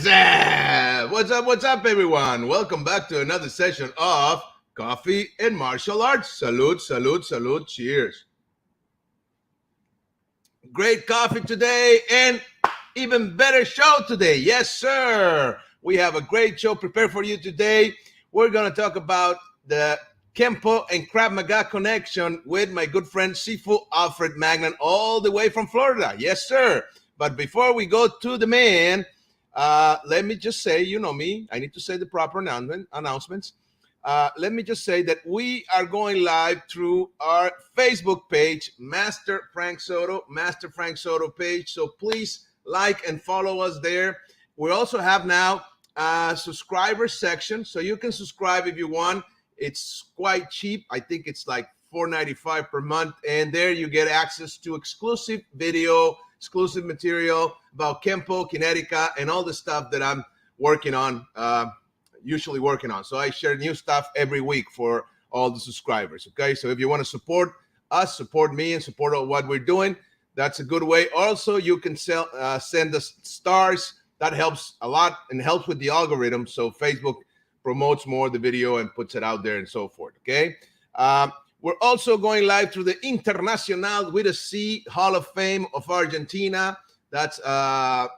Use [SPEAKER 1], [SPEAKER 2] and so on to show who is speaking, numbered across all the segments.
[SPEAKER 1] up? What's up, everyone? Welcome back to another session of Coffee and Martial Arts. Salud, salud, salud. Cheers. Great coffee today and even better show today. Yes, sir. We have a great show prepared for you today. We're going to talk about the Kenpo and Krav Maga Connection with my good friend Sifu Alfred Magnan, all the way from Florida. Yes, sir. But before we go to the man, let me just say, you know me, I need to say the proper announcements. Let me just say that we are going live through our Facebook page, Master Frank Soto page. So please like and follow us there. We also have now a subscriber section, so you can subscribe if you want. It's quite cheap. I think it's like $4.95 per month, and there you get access to exclusive video, exclusive material about Kenpo, Kinetica, and all the stuff that I'm working on, usually working on. So I share new stuff every week for all the subscribers, okay? So if you want to support us, support me, and support what we're doing, that's a good way. Also, you can send us stars. That helps a lot and helps with the algorithm. So Facebook promotes more the video and puts it out there and so forth, okay? We're also going live through the Internacional with a C Hall of Fame of Argentina. That's a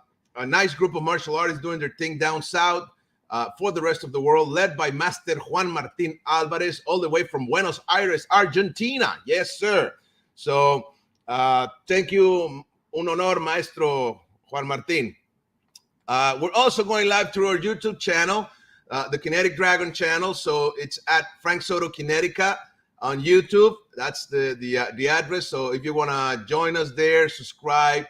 [SPEAKER 1] nice group of martial artists doing their thing down south for the rest of the world, led by Master Juan Martin Alvarez, all the way from Buenos Aires, Argentina. Yes, sir. So thank you. Un honor, Maestro Juan Martin. We're also going live through our YouTube channel, the Kinetic Dragon channel. So it's at Frank Soto Kinetica on YouTube. That's the address. So if you want to join us there, subscribe,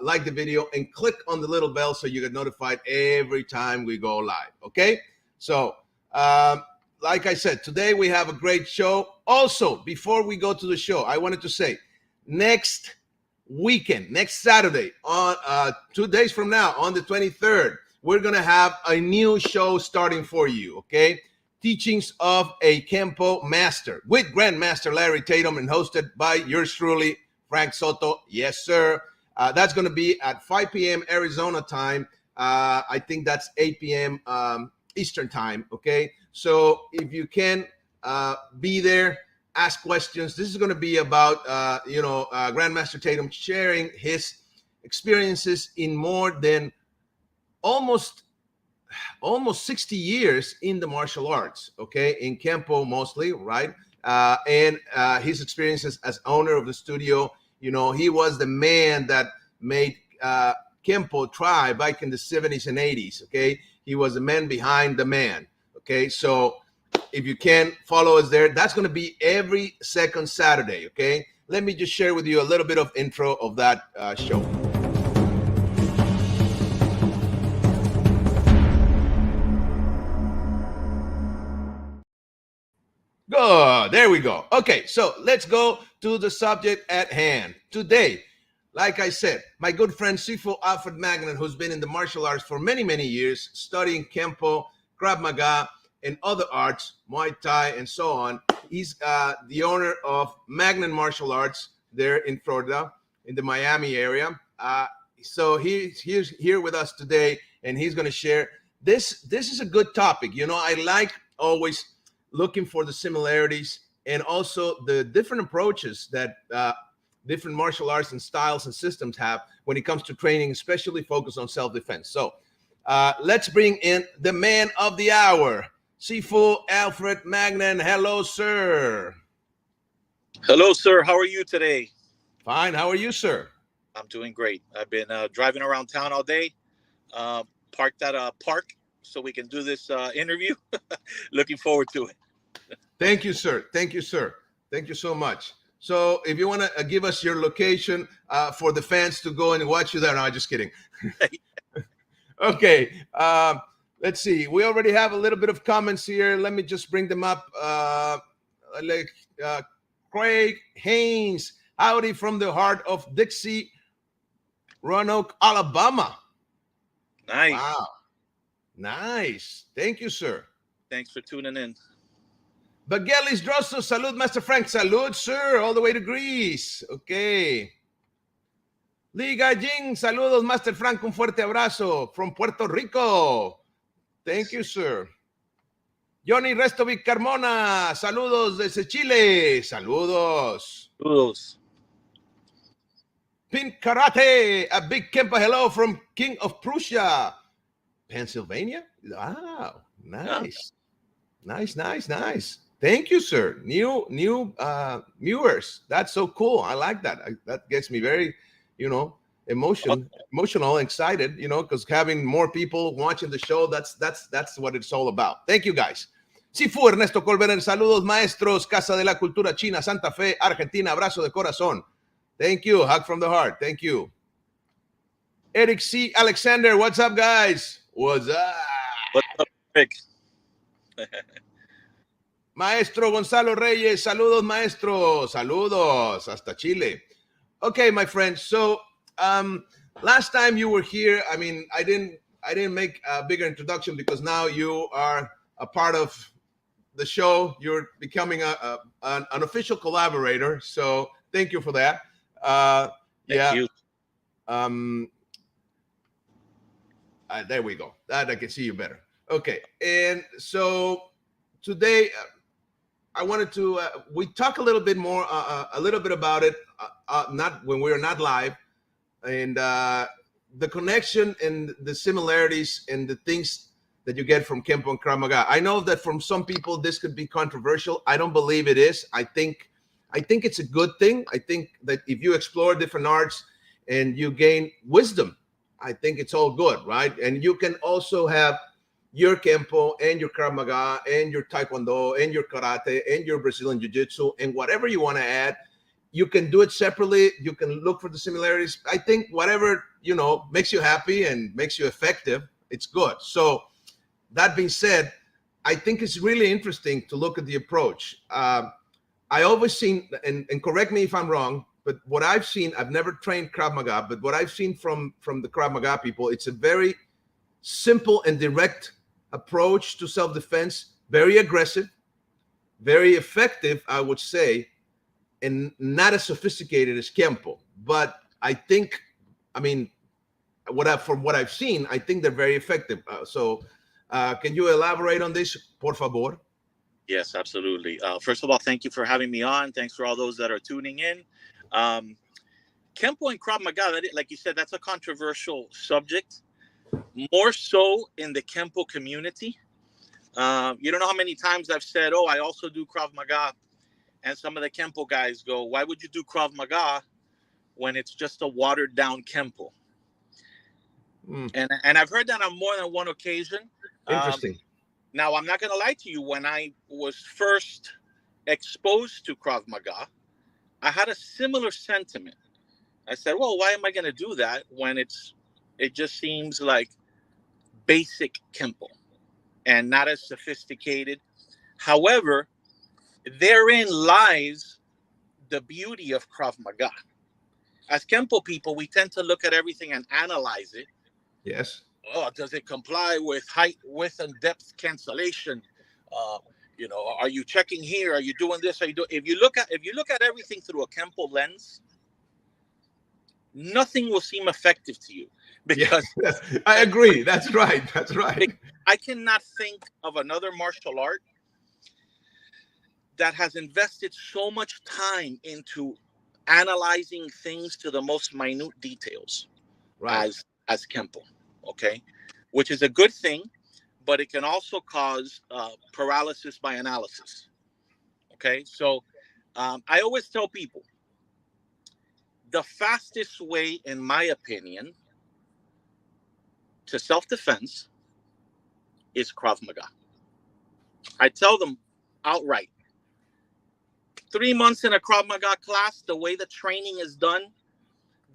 [SPEAKER 1] like the video, and click on the little bell so you get notified every time we go live. Okay? So like I said, today we have a great show. Also, before we go to the show, I wanted to say next weekend, next Saturday, on 2 days from now, on the 23rd, we're going to have a new show starting for you, okay? Teachings of a Kenpo Master with Grandmaster Larry Tatum and hosted by yours truly, Frank Soto. Yes, sir. That's going to be at 5 p.m. Arizona time. I think that's 8 p.m. Eastern time, okay? So if you can be there, ask questions. This is going to be about, Grandmaster Tatum sharing his experiences in more than almost 60 years in the martial arts, okay? In Kenpo mostly, right? And his experiences as owner of the studio. You know, he was the man that made Kenpo try back in the 70s and 80s, okay? He was the man behind the man, okay? So if you can follow us there, that's going to be every second Saturday, okay? Let me just share with you a little bit of intro of that show. Good, there we go. Okay, so let's go to the subject at hand. Today, like I said, my good friend Sifu Alfred Magnan, who's been in the martial arts for many, many years, studying Kenpo, Krav Maga, and other arts, Muay Thai, and so on. He's the owner of Magnan Martial Arts there in Florida, in the Miami area. So he's here with us today, and he's going to share. This is a good topic. You know, I like always looking for the similarities and also the different approaches that different martial arts and styles and systems have when it comes to training, especially focused on self-defense. So let's bring in the man of the hour, Sifu Alfred Magnan. Hello, sir.
[SPEAKER 2] Hello, sir. How are you today?
[SPEAKER 1] Fine. How are you, sir?
[SPEAKER 2] I'm doing great. I've been driving around town all day, parked at a park so we can do this interview. Looking forward to it.
[SPEAKER 1] Thank you, sir. Thank you, sir. Thank you so much. So if you want to give us your location for the fans to go and watch you there. No, I'm just kidding. Okay. Let's see. We already have a little bit of comments here. Let me just bring them up. Craig Haynes. Howdy from the heart of Dixie, Roanoke, Alabama.
[SPEAKER 2] Nice.
[SPEAKER 1] Wow. Nice. Thank you, sir.
[SPEAKER 2] Thanks for tuning in.
[SPEAKER 1] Bagelis Drosso, salud, Master Frank. Salud, sir, all the way to Greece. Okay. Lee Gallin, saludos, Master Frank, un fuerte abrazo from Puerto Rico. Thank you, sir. Johnny Restovic Carmona, saludos desde Chile. Saludos.
[SPEAKER 2] Saludos.
[SPEAKER 1] Pin Karate, a big Kenpo hello from King of Prussia, Pennsylvania. Wow, nice. Nice. Thank you, sir. New viewers. That's so cool. I like that. That gets me very, emotional, excited, because having more people watching the show, that's what it's all about. Thank you, guys. Sifu Ernesto Colbert, saludos, maestros, Casa de la Cultura China, Santa Fe, Argentina, abrazo de corazón. Thank you, hug from the heart. Thank you. Eric C. Alexander, what's up, guys? What's up?
[SPEAKER 2] What's up, Rick?
[SPEAKER 1] Maestro Gonzalo Reyes, saludos, maestro. Saludos, hasta Chile. Okay, my friends. So, last time you were here, I didn't make a bigger introduction because now you are a part of the show. You're becoming an official collaborator. So, thank you for that.
[SPEAKER 2] Thank you.
[SPEAKER 1] There we go. That I can see you better. Okay, and so today I wanted to we talk a little bit more, a little bit about it, not when we're not live, and the connection and the similarities and the things that you get from Kenpo and Krav Maga. I know that from some people this could be controversial. I don't believe it is. I think it's a good thing. I think that if you explore different arts and you gain wisdom, I think it's all good, right? And you can also have your Kenpo and your Krav Maga and your Taekwondo and your Karate and your Brazilian Jiu-Jitsu and whatever you want to add. You can do it separately. You can look for the similarities. I think whatever, makes you happy and makes you effective, it's good. So that being said, I think it's really interesting to look at the approach. I always seen, and correct me if I'm wrong, but what I've seen, I've never trained Krav Maga, but what I've seen from the Krav Maga people, it's a very simple and direct approach to self-defense, very aggressive, very effective, I would say, and not as sophisticated as Kenpo. But I think, from what I've seen, I think they're very effective. So can you elaborate on this, por favor?
[SPEAKER 2] Yes, absolutely. First of all, thank you for having me on. Thanks for all those that are tuning in. Kenpo and Krav Maga, like you said, that's a controversial subject, more so in the Kenpo community. You don't know how many times I've said, I also do Krav Maga. And some of the Kenpo guys go, why would you do Krav Maga when it's just a watered down Kenpo? And I've heard that on more than one occasion.
[SPEAKER 1] Interesting.
[SPEAKER 2] Now, I'm not going to lie to you. When I was first exposed to Krav Maga, I had a similar sentiment. I said, well, why am I going to do that when it just seems like basic Kenpo and not as sophisticated? However, therein lies the beauty of Krav Maga. As Kenpo people, we tend to look at everything and analyze it.
[SPEAKER 1] Yes.
[SPEAKER 2] Does it comply with height, width, and depth cancellation? Are you checking here? Are you doing this? If you look at everything through a Kenpo lens, nothing will seem effective to you because
[SPEAKER 1] I agree. That's right.
[SPEAKER 2] I cannot think of another martial art that has invested so much time into analyzing things to the most minute details, right, as Kenpo. Okay, which is a good thing, but it can also cause paralysis by analysis. Okay, so I always tell people the fastest way, in my opinion, to self-defense is Krav Maga. I tell them outright, 3 months in a Krav Maga class, the way the training is done,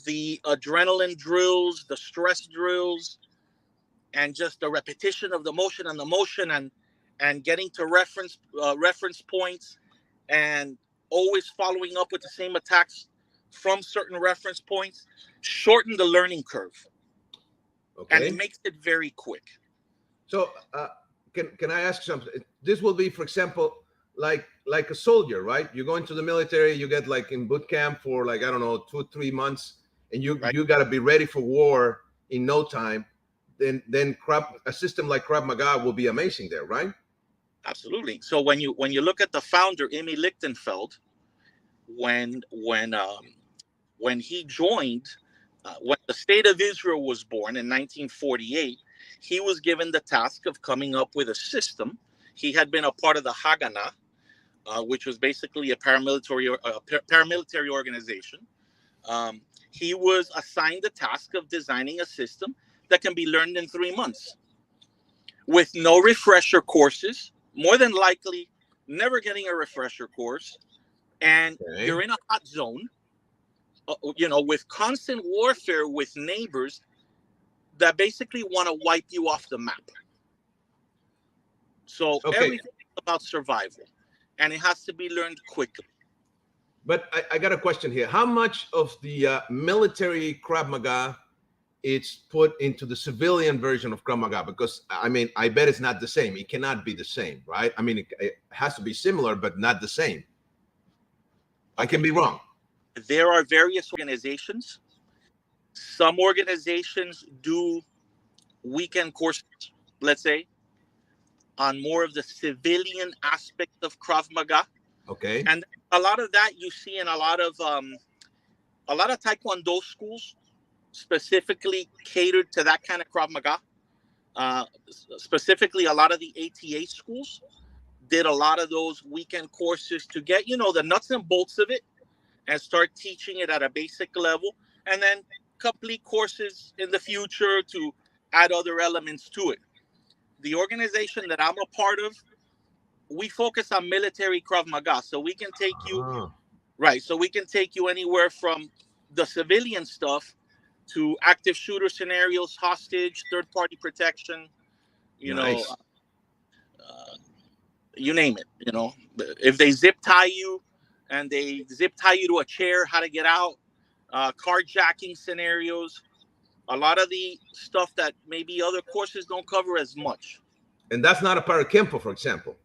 [SPEAKER 2] the adrenaline drills, the stress drills, and just the repetition of the motion and getting to reference points and always following up with the same attacks from certain reference points, shorten the learning curve. Okay. And it makes it very quick.
[SPEAKER 1] So can I ask something? This will be, for example, like a soldier, right? You go into the military, you get like in boot camp for 2 or 3 months. and you
[SPEAKER 2] Right.
[SPEAKER 1] you got to be ready for war in no time, then a system like Krav Maga will be amazing there, right?
[SPEAKER 2] Absolutely. So when you look at the founder, Emmy Lichtenfeld, when when um, when he joined, when the state of Israel was born in 1948, he was given the task of coming up with a system. He had been a part of the Haganah, which was basically a paramilitary organization. He was assigned the task of designing a system that can be learned in 3 months with no refresher courses, more than likely never getting a refresher course. And
[SPEAKER 1] Okay.
[SPEAKER 2] you're in a hot zone, with constant warfare with neighbors that basically want to wipe you off the map. So
[SPEAKER 1] Okay.
[SPEAKER 2] everything is about survival, and it has to be learned quickly.
[SPEAKER 1] But I got a question here. How much of the military Krav Maga it's put into the civilian version of Krav Maga? Because I mean, I bet it's not the same. It cannot be the same, right? I mean, it has to be similar, but not the same. I can be wrong.
[SPEAKER 2] There are various organizations. Some organizations do weekend courses, let's say, on more of the civilian aspect of Krav Maga.
[SPEAKER 1] Okay.
[SPEAKER 2] And a lot of that you see in a lot of Taekwondo schools, specifically catered to that kind of Krav Maga. Specifically, a lot of the ATA schools did a lot of those weekend courses to get, the nuts and bolts of it and start teaching it at a basic level, and then complete courses in the future to add other elements to it. The organization that I'm a part of, we focus on military Krav Maga, so we can take you So we can take you anywhere from the civilian stuff to active shooter scenarios, hostage, third-party protection,
[SPEAKER 1] Nice.
[SPEAKER 2] You name it. If they zip tie you and they zip tie you to a chair, how to get out, carjacking scenarios, a lot of the stuff that maybe other courses don't cover as much.
[SPEAKER 1] And that's not a part of Kenpo, for example.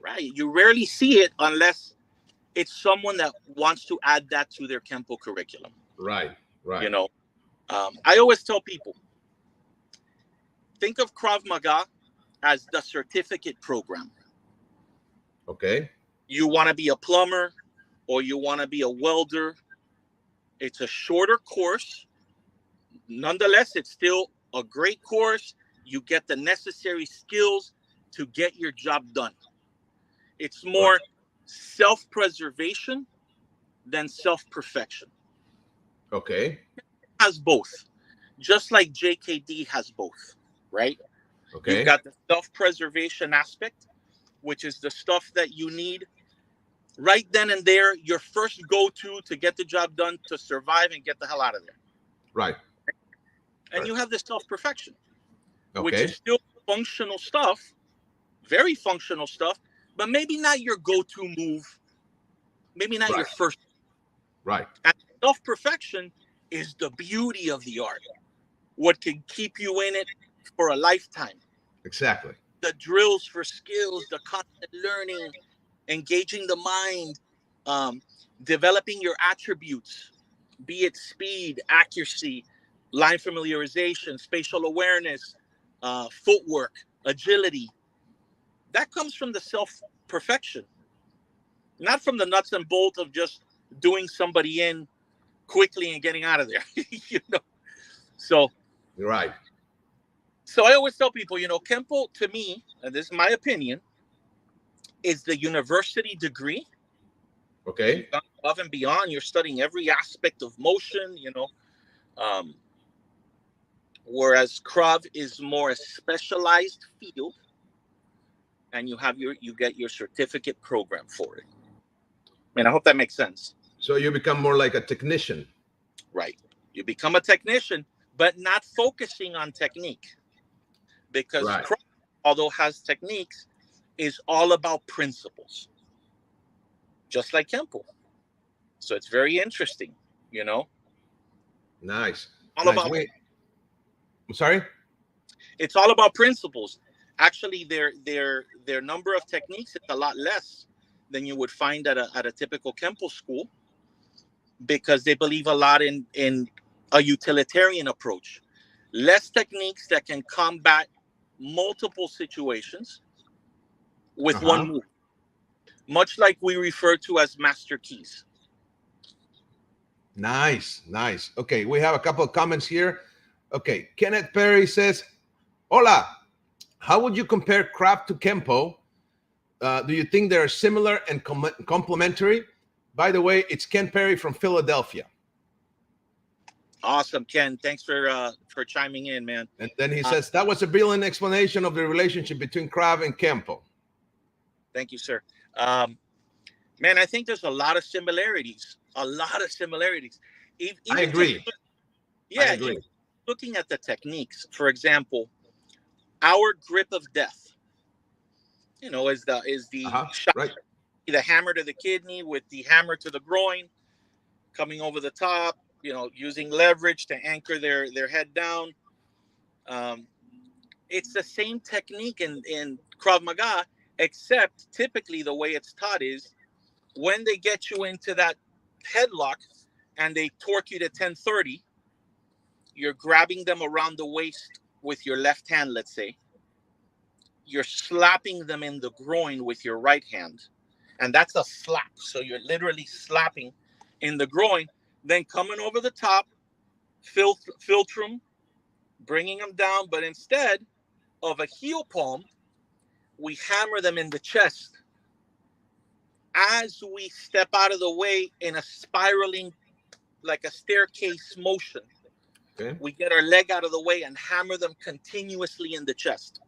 [SPEAKER 2] Right. You rarely see it unless it's someone that wants to add that to their Kenpo curriculum.
[SPEAKER 1] Right.
[SPEAKER 2] I always tell people, think of Krav Maga as the certificate program.
[SPEAKER 1] Okay.
[SPEAKER 2] You want to be a plumber or you want to be a welder. It's a shorter course. Nonetheless, it's still a great course. You get the necessary skills to get your job done. It's more self-preservation than self-perfection.
[SPEAKER 1] Okay.
[SPEAKER 2] It has both. Just like JKD has both, right?
[SPEAKER 1] Okay.
[SPEAKER 2] You've got the self-preservation aspect, which is the stuff that you need right then and there, your first go-to to get the job done, to survive and get the hell out of there.
[SPEAKER 1] Right.
[SPEAKER 2] And you have the self-perfection, which
[SPEAKER 1] Okay.
[SPEAKER 2] is still functional stuff, very functional stuff, but maybe not your go-to move, maybe not your first.
[SPEAKER 1] Right.
[SPEAKER 2] And self-perfection is the beauty of the art, what can keep you in it for a lifetime.
[SPEAKER 1] Exactly.
[SPEAKER 2] The drills for skills, the constant learning, engaging the mind, developing your attributes, be it speed, accuracy, line familiarization, spatial awareness, footwork, agility. That comes from the self-perfection, not from the nuts and bolts of just doing somebody in quickly and getting out of there. So
[SPEAKER 1] you're right.
[SPEAKER 2] So I always tell people, Kenpo, to me, and this is my opinion, is the university degree.
[SPEAKER 1] Okay.
[SPEAKER 2] You've gone above and beyond. You're studying every aspect of motion, whereas Krav is more a specialized field, and you get your certificate program for it. I hope that makes sense.
[SPEAKER 1] So you become more like a technician.
[SPEAKER 2] Right. You become a technician, but not focusing on technique. Because Krav, although has techniques, is all about principles. Just like Kenpo. So it's very interesting,
[SPEAKER 1] Nice.
[SPEAKER 2] All about.
[SPEAKER 1] I'm sorry?
[SPEAKER 2] It's all about principles. Actually, their number of techniques is a lot less than you would find at a typical Kenpo school. because they believe a lot in a utilitarian approach. Less techniques that can combat multiple situations with one move, much like we refer to as master keys.
[SPEAKER 1] Nice, nice. Okay, we have a couple of comments here. Okay, Kenneth Perry says, "Hola, how would you compare craft to Kenpo? Do you think they're similar and complementary?" By the way, it's Ken Perry from Philadelphia.
[SPEAKER 2] Awesome, Ken. Thanks for chiming in, man.
[SPEAKER 1] And then he says, that was a brilliant explanation of the relationship between Krav and Kenpo.
[SPEAKER 2] Thank you, sir. Man, I think there's a lot of similarities. Even
[SPEAKER 1] I agree.
[SPEAKER 2] I agree. Looking at the techniques, for example, our grip of death, is the shot,
[SPEAKER 1] right.
[SPEAKER 2] The hammer to the kidney with the hammer to the groin, coming over the top, using leverage to anchor their head down. It's the same technique in Krav Maga, except typically the way it's taught is when they get you into that headlock and they torque you to 1030, you're grabbing them around the waist with your left hand, let's say. You're slapping them in the groin with your right hand. And that's a slap. So you're literally slapping in the groin, then coming over the top, filter them, bringing them down. But instead of a heel palm, we hammer them in the chest. As we step out of the way in a spiraling, like a staircase motion, we get our leg out of the way and hammer them continuously in the chest.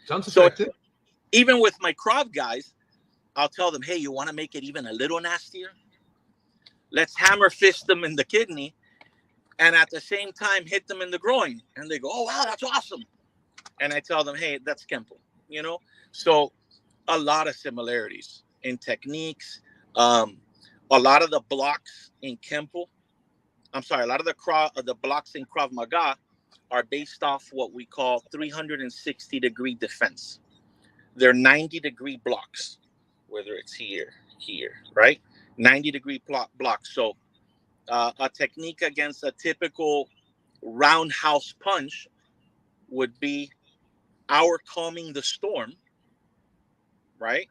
[SPEAKER 1] Sounds effective.
[SPEAKER 2] So even with my Krav guys, I'll tell them, hey, you want to make it even a little nastier? Let's hammer fist them in the kidney and at the same time hit them in the groin. And they go, oh, wow, that's awesome. And I tell them, hey, that's Kenpo, So a lot of similarities in techniques. A lot of the blocks in Kenpo, a lot of the blocks in Krav Maga are based off what we call 360-degree defense. They're 90-degree blocks, whether it's here, right? 90-degree blocks. So a technique against a typical roundhouse punch would be our calming the storm, right?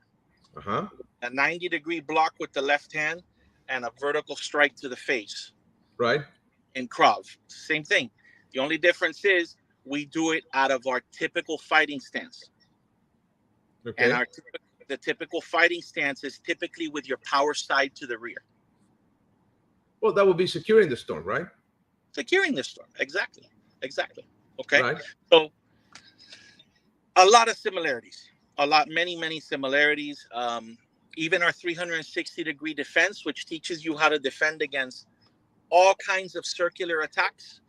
[SPEAKER 2] A 90-degree block with the left hand and a vertical strike to the face.
[SPEAKER 1] Right.
[SPEAKER 2] In Krav, same thing. The only difference is we do it out of our typical fighting stance. Okay. And the typical fighting stance is typically with your power side to the rear.
[SPEAKER 1] Well, that would be securing the storm, right?
[SPEAKER 2] Securing the storm, exactly. Okay.
[SPEAKER 1] Right.
[SPEAKER 2] So a lot of similarities, many similarities. Even our 360-degree defense, which teaches you how to defend against all kinds of circular attacks,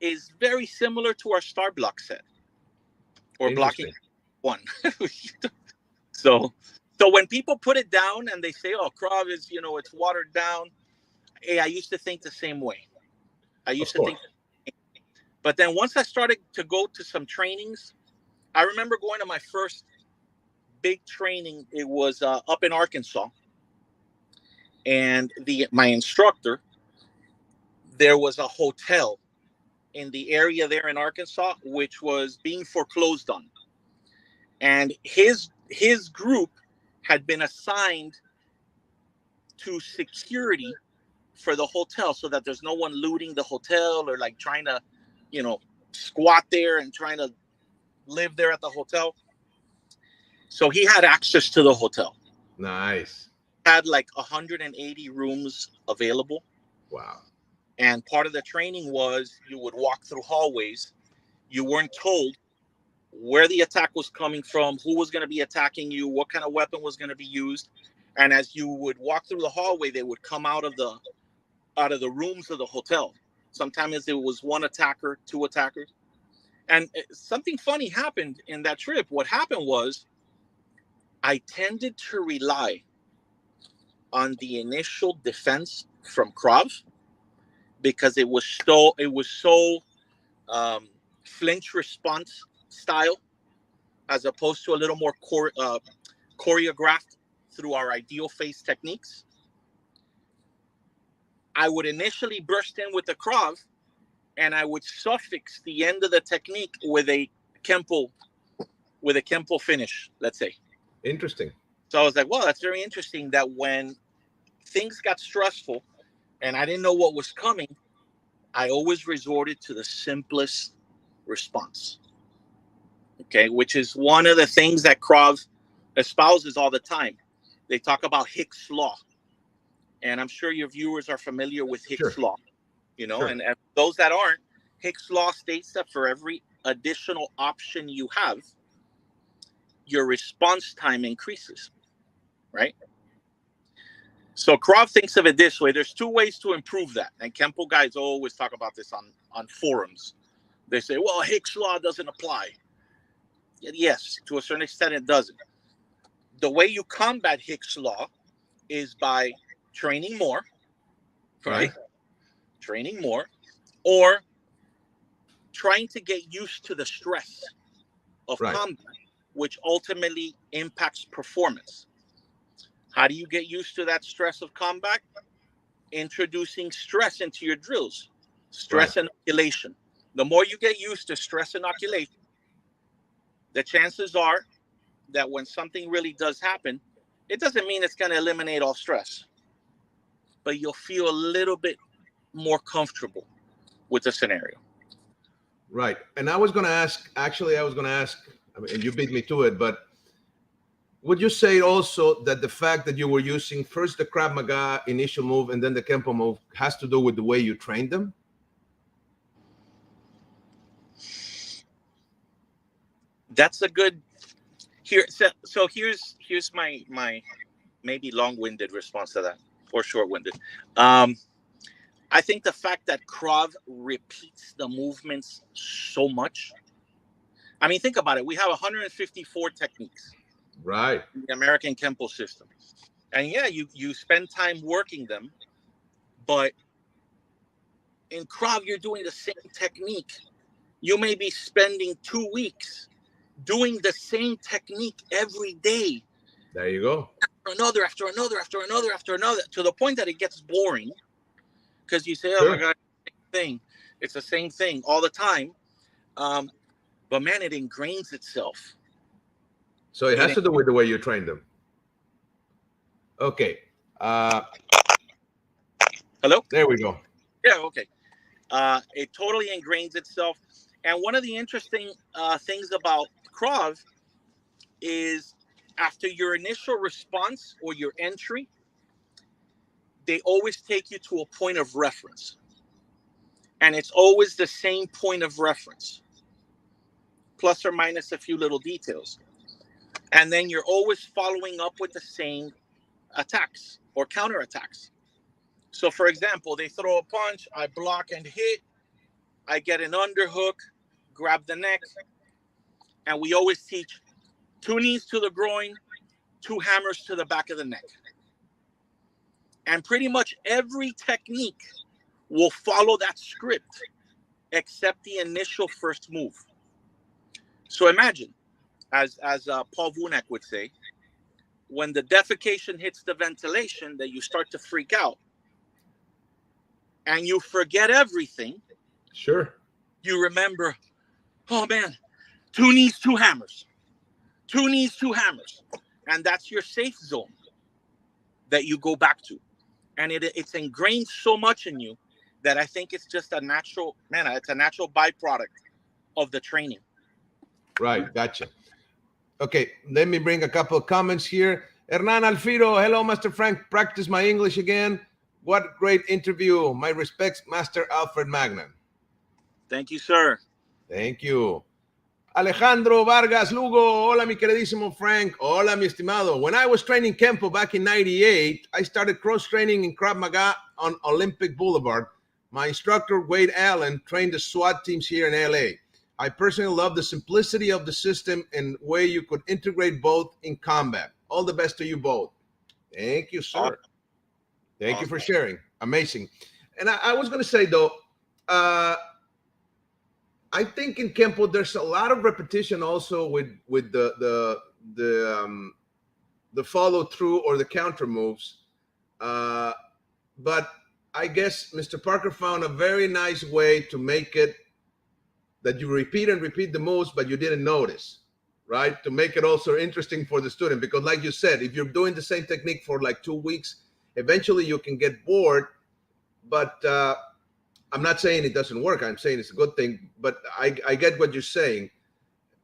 [SPEAKER 2] is very similar to our star block set or blocking one. So when people put it down and they say, oh, Krav is, it's watered down. Hey, I used to think the same way. But then once I started to go to some trainings, I remember going to my first big training. It was up in Arkansas. And my instructor, there was a hotel in the area there in Arkansas, which was being foreclosed on. And his group had been assigned to security for the hotel so that there's no one looting the hotel or like trying to, squat there and trying to live there at the hotel. So he had access to the hotel.
[SPEAKER 1] Nice.
[SPEAKER 2] Had like 180 rooms available.
[SPEAKER 1] Wow.
[SPEAKER 2] And part of the training was you would walk through hallways. You weren't told where the attack was coming from, who was going to be attacking you, what kind of weapon was going to be used. And as you would walk through the hallway, they would come out of the rooms of the hotel. Sometimes it was one attacker, two attackers. And something funny happened in that trip. What happened was I tended to rely on the initial defense from Krav because it was so flinch response style, as opposed to a little more choreographed through our ideal face techniques. I would initially burst in with the Krav, and I would suffix the end of the technique with a Kenpo finish, let's say.
[SPEAKER 1] Interesting.
[SPEAKER 2] So I was like, well, that's very interesting that when things got stressful and I didn't know what was coming, I always resorted to the simplest response. Okay, which is one of the things that Krav espouses all the time. They talk about Hick's Law. And I'm sure your viewers are familiar with Hick's
[SPEAKER 1] Sure.
[SPEAKER 2] Law. You know,
[SPEAKER 1] Sure.
[SPEAKER 2] and those that aren't, Hick's Law states that for every additional option you have, your response time increases, right? So Krav thinks of it this way. There's two ways to improve that. And Kenpo guys always talk about this on forums. They say, well, Hick's Law doesn't apply. Yes, to a certain extent it doesn't. The way you combat Hick's Law is by training more, right? Training more, or trying to get used to the stress of combat, which ultimately impacts performance. How do you get used to that stress of combat? Introducing stress into your drills. Stress inoculation. The more you get used to stress inoculation, the chances are that when something really does happen, it doesn't mean it's going to eliminate all stress, but you'll feel a little bit more comfortable with the scenario.
[SPEAKER 1] Right. And I was going to ask, I mean, and you beat me to it, but would you say also that the fact that you were using first the Krav Maga initial move and then the Kenpo move has to do with the way you trained them?
[SPEAKER 2] That's a good here. So here's my maybe long-winded response to that, or short-winded. I think the fact that Krav repeats the movements so much. I mean, think about it. We have 154 techniques.
[SPEAKER 1] Right.
[SPEAKER 2] In the American Kenpo system. And yeah, you spend time working them, but in Krav, you're doing the same technique. You may be spending 2 weeks doing the same technique every day.
[SPEAKER 1] There you go.
[SPEAKER 2] After another, to the point that it gets boring. Because you say, oh
[SPEAKER 1] Sure.
[SPEAKER 2] my God, it's the same thing all the time. But man, it ingrains itself.
[SPEAKER 1] So it has to do with the way you train them. Okay.
[SPEAKER 2] Hello?
[SPEAKER 1] There we go.
[SPEAKER 2] Yeah, okay. It totally ingrains itself. And one of the interesting things about Krav is after your initial response or your entry, they always take you to a point of reference. And it's always the same point of reference, plus or minus a few little details. And then you're always following up with the same attacks or counterattacks. So, for example, they throw a punch, I block and hit, I get an underhook, grab the neck, and we always teach 2 knees to the groin, 2 hammers to the back of the neck. And pretty much every technique will follow that script except the initial first move. So imagine, as Paul Vunak would say, when the defecation hits the ventilation, that you start to freak out and you forget everything.
[SPEAKER 1] Sure.
[SPEAKER 2] You remember, oh man, 2 knees, 2 hammers, 2 knees, 2 hammers. And that's your safe zone that you go back to. And it's ingrained so much in you that I think it's just a natural, it's a natural byproduct of the training.
[SPEAKER 1] Right. Gotcha. Okay. Let me bring a couple of comments here. Hernan Alfiro. Hello, Master Frank. Practice my English again. What great interview. My respects, Master Alfred Magnan.
[SPEAKER 2] Thank you, sir.
[SPEAKER 1] Thank you. Alejandro Vargas Lugo. Hola, mi queridísimo Frank. Hola, mi estimado. When I was training Kenpo back in 98, I started cross-training in Krav Maga on Olympic Boulevard. My instructor, Wade Allen, trained the SWAT teams here in LA. I personally love the simplicity of the system and way you could integrate both in combat. All the best to you both. Thank you, sir.
[SPEAKER 2] Awesome.
[SPEAKER 1] Thank you for sharing. Amazing. And I was going to say, though, I think in Kenpo there's a lot of repetition also with the follow through or the counter moves, but I guess Mr. Parker found a very nice way to make it that you repeat and repeat the moves, but you didn't notice, right? To make it also interesting for the student, because like you said, if you're doing the same technique for like 2 weeks, eventually you can get bored. But I'm not saying it doesn't work. I'm saying it's a good thing, but I get what you're saying,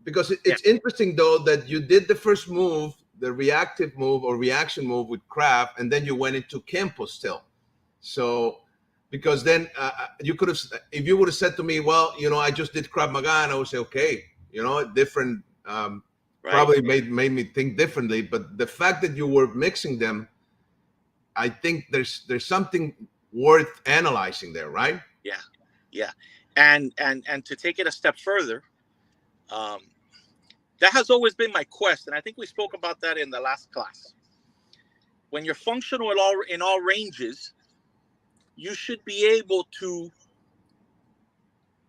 [SPEAKER 1] because it's interesting though that you did the first move, the reactive move or reaction move with Krav, and then you went into Kenpo still. So, because then you could have, if you would have said to me, well, you know, I just did Krav Maga, and I would say, okay, you know, different, probably made me think differently. But the fact that you were mixing them, I think there's something worth analyzing there, right?
[SPEAKER 2] Yeah. And to take it a step further, that has always been my quest, and I think we spoke about that in the last class. When you're functional in all ranges, you should be able to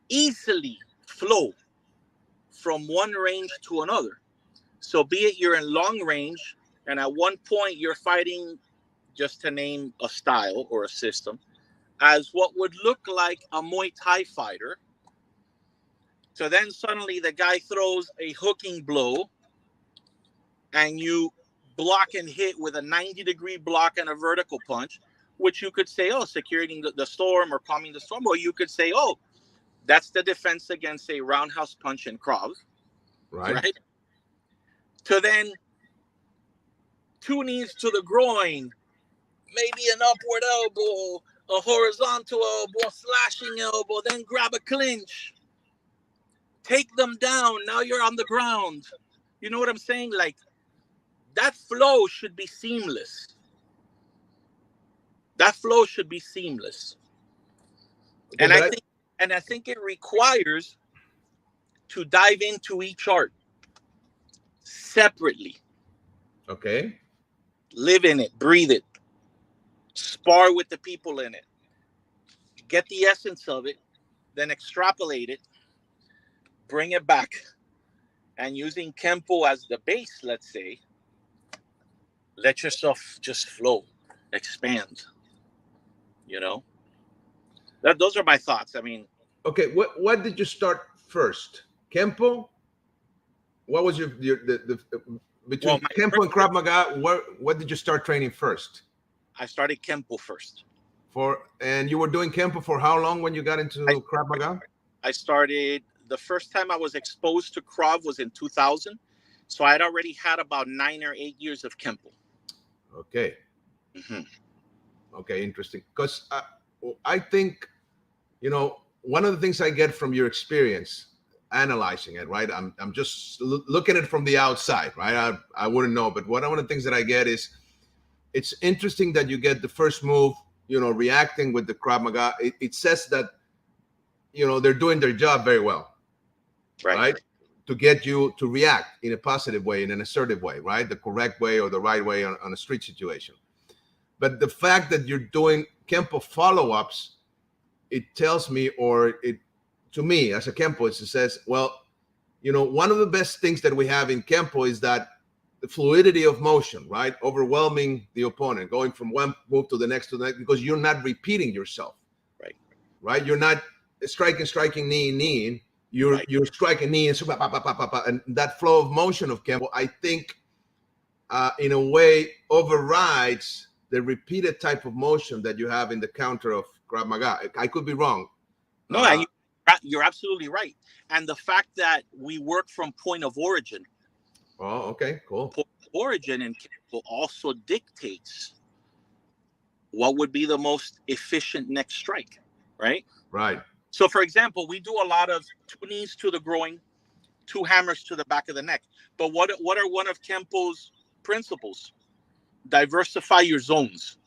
[SPEAKER 2] easily flow from one range to another. So be it you're in long range, and at one point you're fighting, just to name a style or a system, as what would look like a Muay Thai fighter. So then suddenly the guy throws a hooking blow, and you block and hit with a 90-degree block and a vertical punch, which you could say, oh, securing the storm or calming the storm. Or you could say, oh, that's the defense against a roundhouse punch in Krav. Right? To then 2 knees to the groin, maybe an upward elbow, a horizontal elbow, a slashing elbow, then grab a clinch. Take them down. Now you're on the ground. You know what I'm saying? Like, that flow should be seamless. That flow should be seamless. And I think it requires to dive into each art separately.
[SPEAKER 1] Okay.
[SPEAKER 2] Live in it, breathe it, spar with the people in it, get the essence of it, then extrapolate it, bring it back, and using Kenpo as the base, let's say, let yourself just flow, expand. You know, those are my thoughts. I mean,
[SPEAKER 1] okay, what did you start first? Kenpo? What was your between Kenpo and Krav Maga? What did you start training first?
[SPEAKER 2] I started Kenpo first.
[SPEAKER 1] And you were doing Kenpo for how long when you got into Krav Maga?
[SPEAKER 2] I started, the first time I was exposed to Krav was in 2000. So I'd already had about 9 or 8 years of Kenpo.
[SPEAKER 1] Okay. Okay, interesting. Because I think, you know, one of the things I get from your experience analyzing it, right? I'm just looking at it from the outside, right? I wouldn't know, but one of the things that I get is it's interesting that you get the first move, you know, reacting with the Krav Maga. It says that, you know, they're doing their job very well, right? To get you to react in a positive way, in an assertive way, right? The correct way or the right way on a street situation. But the fact that you're doing Kenpo follow-ups, it tells me, or it, to me as a Kenpo, it says, well, you know, one of the best things that we have in Kenpo is that the fluidity of motion, right? Overwhelming the opponent, going from one move to the next, because you're not repeating yourself, right? You're not striking, knee. You're striking knee and that flow of motion of Kenpo, I think, in a way, overrides the repeated type of motion that you have in the counter of Krav Maga. I could be wrong.
[SPEAKER 2] No, you're absolutely right. And the fact that we work from point of origin.
[SPEAKER 1] Oh, okay, cool.
[SPEAKER 2] Point of origin in Kenpo also dictates what would be the most efficient next strike, right?
[SPEAKER 1] Right.
[SPEAKER 2] So, for example, we do a lot of 2 knees to the groin, 2 hammers to the back of the neck. But what are one of Kenpo's principles? Diversify your zones,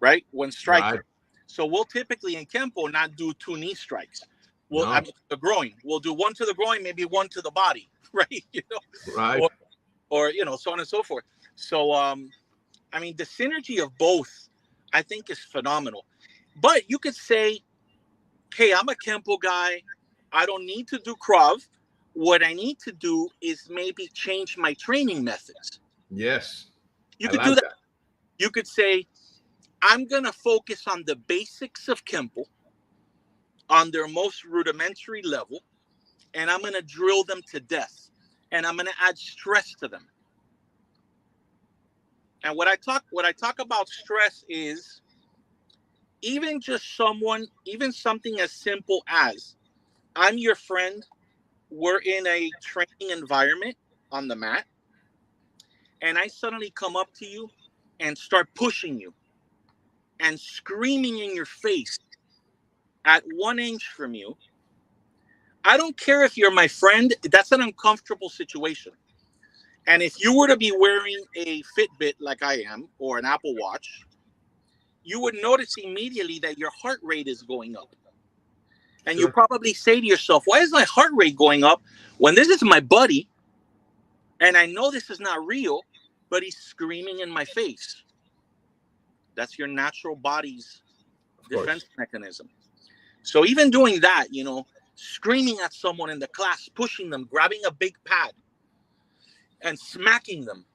[SPEAKER 2] right? When striking. Right. So we'll typically in Kenpo not do 2 knee strikes. The groin. We'll do 1 to the groin, maybe 1 to the body, right? You know,
[SPEAKER 1] right?
[SPEAKER 2] Or you know, so on and so forth. So, I mean, the synergy of both, I think, is phenomenal. But you could say, hey, I'm a Kenpo guy. I don't need to do Krav. What I need to do is maybe change my training methods.
[SPEAKER 1] Yes.
[SPEAKER 2] You could do that. You could say, I'm going to focus on the basics of Kenpo on their most rudimentary level, and I'm going to drill them to death, and I'm going to add stress to them. And what I talk about stress is even something as simple as, I'm your friend, we're in a training environment on the mat, and I suddenly come up to you and start pushing you and screaming in your face at 1 inch from you. I don't care if you're my friend, that's an uncomfortable situation. And if you were to be wearing a Fitbit like I am, or an Apple Watch, you would notice immediately that your heart rate is going up. And you probably say to yourself, why is my heart rate going up when this is my buddy and I know this is not real, but he's screaming in my face? That's your natural body's defense mechanism. So even doing that, screaming at someone in the class, pushing them, grabbing a big pad and smacking them,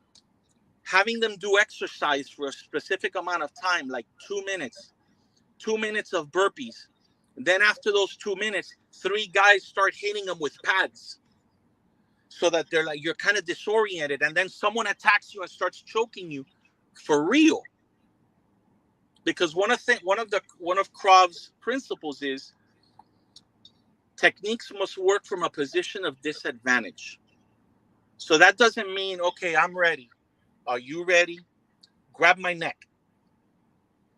[SPEAKER 2] having them do exercise for a specific amount of time, like 2 minutes of burpees. Then after those 2 minutes, 3 guys start hitting them with pads so that they're like, you're kind of disoriented. And then someone attacks you and starts choking you for real. Because one of Krav's principles is techniques must work from a position of disadvantage. So that doesn't mean, okay, I'm ready. Are you ready? Grab my neck.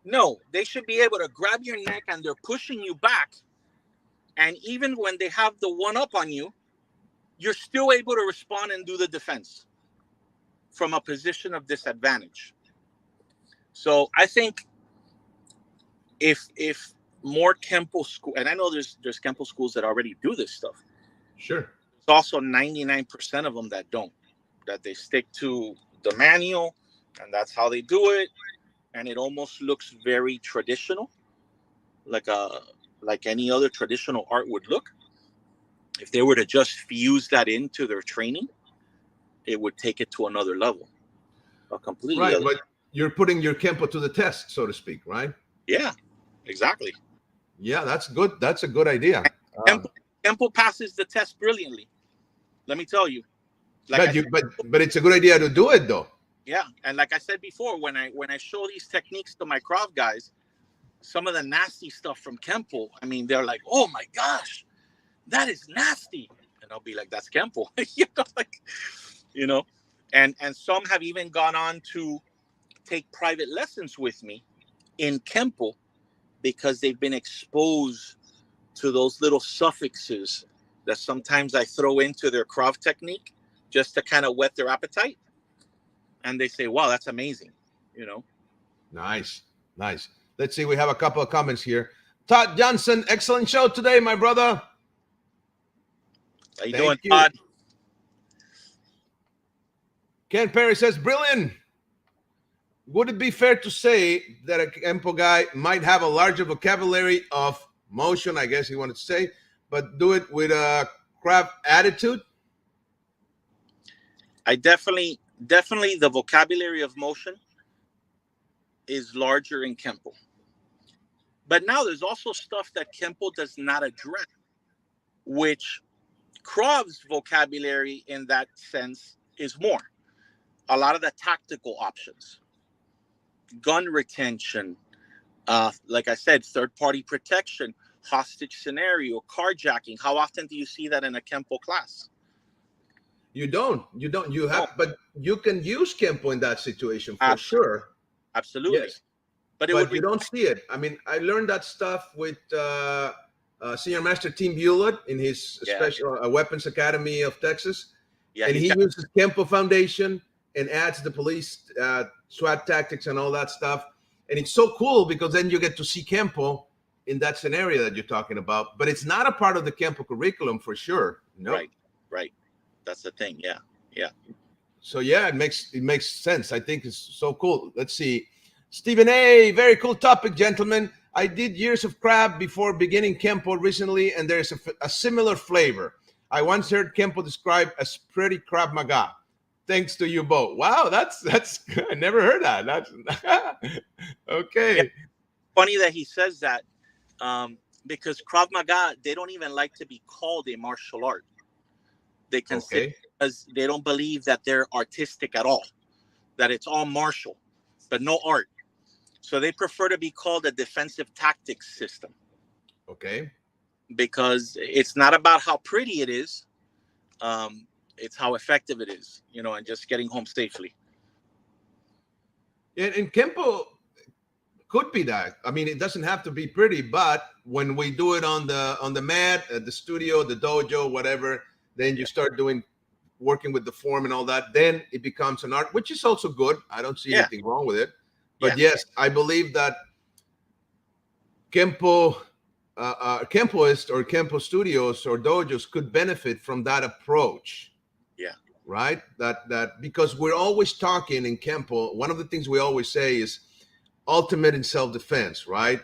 [SPEAKER 2] No, they should be able to grab your neck and they're pushing you back. And even when they have the one up on you, you're still able to respond and do the defense from a position of disadvantage. So I think if more Kenpo school, and I know there's Kenpo schools that already do this stuff.
[SPEAKER 1] Sure.
[SPEAKER 2] There's also 99% of them that don't, that they stick to the manual and that's how they do it. And it almost looks very traditional, like any other traditional art would look. If they were to just fuse that into their training, it would take it to another level.
[SPEAKER 1] Right, but you're putting your Kenpo to the test, so to speak, right?
[SPEAKER 2] Yeah, exactly.
[SPEAKER 1] Yeah, that's good. That's a good idea.
[SPEAKER 2] Kenpo passes the test brilliantly. Let me tell you.
[SPEAKER 1] But it's a good idea to do it, though.
[SPEAKER 2] Yeah, and like I said before, when I show these techniques to my Krav guys, some of the nasty stuff from Kenpo, I mean, they're like, "Oh my gosh, that is nasty," and I'll be like, "That's Kenpo," And some have even gone on to take private lessons with me in Kenpo because they've been exposed to those little suffixes that sometimes I throw into their Krav technique just to kind of whet their appetite. And they say, wow, that's amazing, Nice. Let's see.
[SPEAKER 1] We have a couple of comments here. Todd Johnson, excellent show today, my brother.
[SPEAKER 2] How you doing, Todd?
[SPEAKER 1] Ken Perry says, brilliant. Would it be fair to say that a Kenpo guy might have a larger vocabulary of motion, I guess he wanted to say, but do it with a Krav attitude?
[SPEAKER 2] I definitely the vocabulary of motion is larger in Kenpo. But now there's also stuff that Kenpo does not address, which Krav's vocabulary in that sense is more. A lot of the tactical options, gun retention, like I said, third-party protection, hostage scenario, carjacking. How often do you see that in a Kenpo class?
[SPEAKER 1] You don't. You have, but you can use Kenpo in that situation for sure.
[SPEAKER 2] Absolutely.
[SPEAKER 1] Yes. But you don't see it. I mean, I learned that stuff with Senior Master Tim Hewlett in his special Weapons Academy of Texas. Yeah, and he uses Kenpo Foundation and adds the police SWAT tactics and all that stuff. And it's so cool because then you get to see Kenpo in that scenario that you're talking about. But it's not a part of the Kenpo curriculum for sure. No.
[SPEAKER 2] Right. That's the thing. Yeah.
[SPEAKER 1] So yeah, it makes sense. I think it's so cool. Let's see. Stephen A, very cool topic, gentlemen. I did years of Krav before beginning Kenpo recently, and there's a similar flavor. I once heard Kenpo described as pretty Krav Maga. thanks to you both. Wow, that's I never heard that. That's
[SPEAKER 2] Yeah,
[SPEAKER 1] okay.
[SPEAKER 2] funny that he says that, because Krav Maga, they don't even like to be called a martial art. They consider,
[SPEAKER 1] Okay.
[SPEAKER 2] because they don't believe that they're artistic at all, that it's all martial, but no art. So they prefer to be called a defensive tactics system,
[SPEAKER 1] Okay.
[SPEAKER 2] because it's not about how pretty it is. It's how effective it is, and just getting home safely.
[SPEAKER 1] And Kempo could be that. I mean, it doesn't have to be pretty, but when we do it on the mat, at the studio, the dojo, whatever, then you start doing working with the form and all that, then it becomes an art, which is also good. I don't see
[SPEAKER 2] Yeah,
[SPEAKER 1] anything wrong with it.
[SPEAKER 2] yeah,
[SPEAKER 1] But yes, I believe that Kempo, Kempoist or Kempo studios or dojos could benefit from that approach,
[SPEAKER 2] yeah,
[SPEAKER 1] right? That because we're always talking in Kempo. One of the things we always say is ultimate in self-defense, right?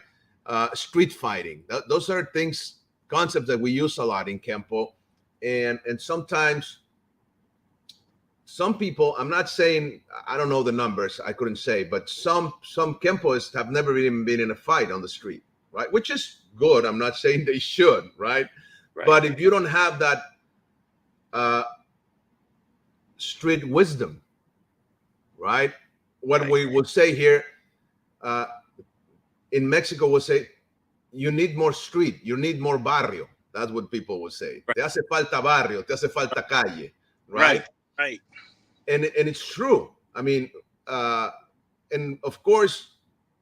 [SPEAKER 1] Street fighting. Those are things, concepts that we use a lot in Kempo, and sometimes some people, I'm not saying, I don't know the numbers, I couldn't say, but some Kempoists have never even been in a fight on the street, right? Which is good. I'm not saying they should, right?
[SPEAKER 2] right,
[SPEAKER 1] But if you don't have that uh, street wisdom, right? What
[SPEAKER 2] right,
[SPEAKER 1] we would say here uh, in Mexico, we'll say, you need more street, you need more barrio. That's what people would say.
[SPEAKER 2] right,
[SPEAKER 1] Te hace falta barrio, te hace falta calle,
[SPEAKER 2] right,
[SPEAKER 1] right?
[SPEAKER 2] right.
[SPEAKER 1] And it's true. I mean, uh, and of course,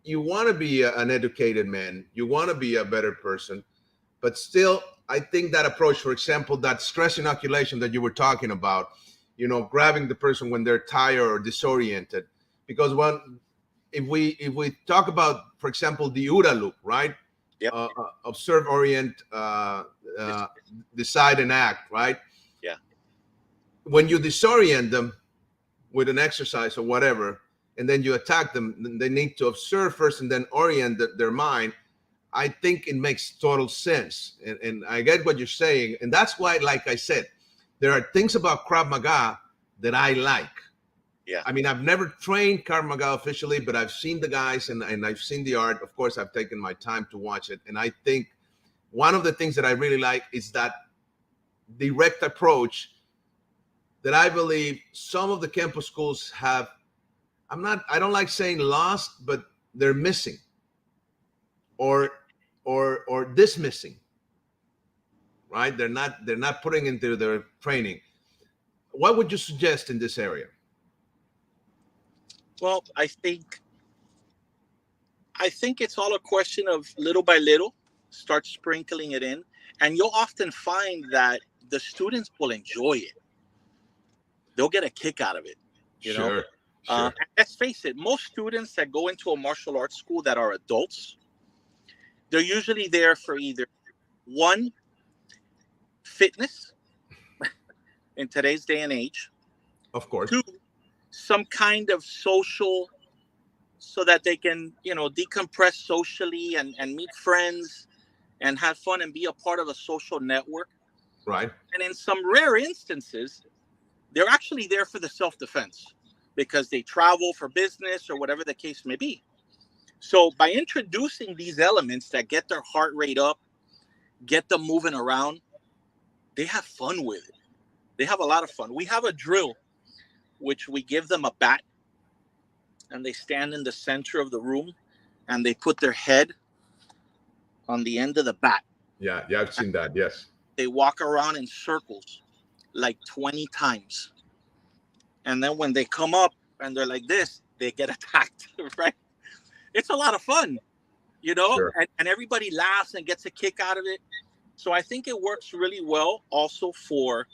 [SPEAKER 1] you want to be an educated man, you want to be a better person, but still, I think that approach, for example, that stress inoculation that you were talking about, grabbing the person when they're tired or disoriented, because if we talk about, for example, the URA loop, right?
[SPEAKER 2] Yep.
[SPEAKER 1] Observe, orient, uh, decide, and act, right?
[SPEAKER 2] Yeah.
[SPEAKER 1] When you disorient them with an exercise or whatever, and then you attack them, they need to observe first and then orient their mind. I think it makes total sense. And I get what you're saying. And that's why, like I said, there are things about Krav Maga that I like.
[SPEAKER 2] Yeah.
[SPEAKER 1] I mean, I've never trained Krav Maga officially, but I've seen the guys and I've seen the art. Of course, I've taken my time to watch it. And I think one of the things that I really like is that direct approach that I believe some of the Kenpo schools have. I don't like saying lost, but they're missing or dismissing, right? They're not putting into their training. What would you suggest in this area?
[SPEAKER 2] Well, I think it's all a question of little by little, start sprinkling it in, and you'll often find that the students will enjoy it. They'll get a kick out of it, you know.
[SPEAKER 1] Sure, sure.
[SPEAKER 2] And let's face it, most students that go into a martial arts school that are adults, they're usually there for either one, fitness in today's day and age,
[SPEAKER 1] Of course.
[SPEAKER 2] two, some kind of social, so that they can, decompress socially and meet friends and have fun and be a part of a social network.
[SPEAKER 1] Right.
[SPEAKER 2] And in some rare instances, they're actually there for the self-defense because they travel for business or whatever the case may be. So by introducing these elements that get their heart rate up, get them moving around, they have fun with it. They have a lot of fun. We have a drill, which we give them a bat, and they stand in the center of the room, and they put their head on the end of the bat.
[SPEAKER 1] Yeah, I've seen that. Yes.
[SPEAKER 2] They walk around in circles like 20 times. And then when they come up and they're like this, they get attacked, right? It's a lot of fun,
[SPEAKER 1] Sure.
[SPEAKER 2] and everybody laughs and gets a kick out of it. So I think it works really well also for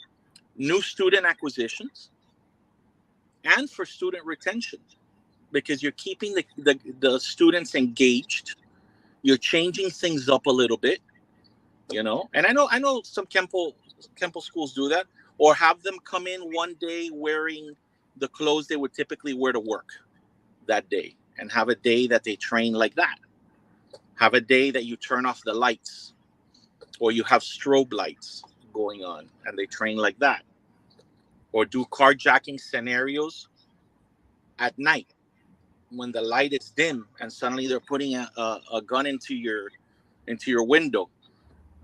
[SPEAKER 2] new student acquisitions and for student retention, because you're keeping the students engaged. You're changing things up a little bit, and I know some Kenpo schools do that, or have them come in one day wearing the clothes they would typically wear to work that day, and have a day that they train like that. Have a day that you turn off the lights, or you have strobe lights going on and they train like that. or do carjacking scenarios at night when the light is dim and suddenly they're putting a gun into your window.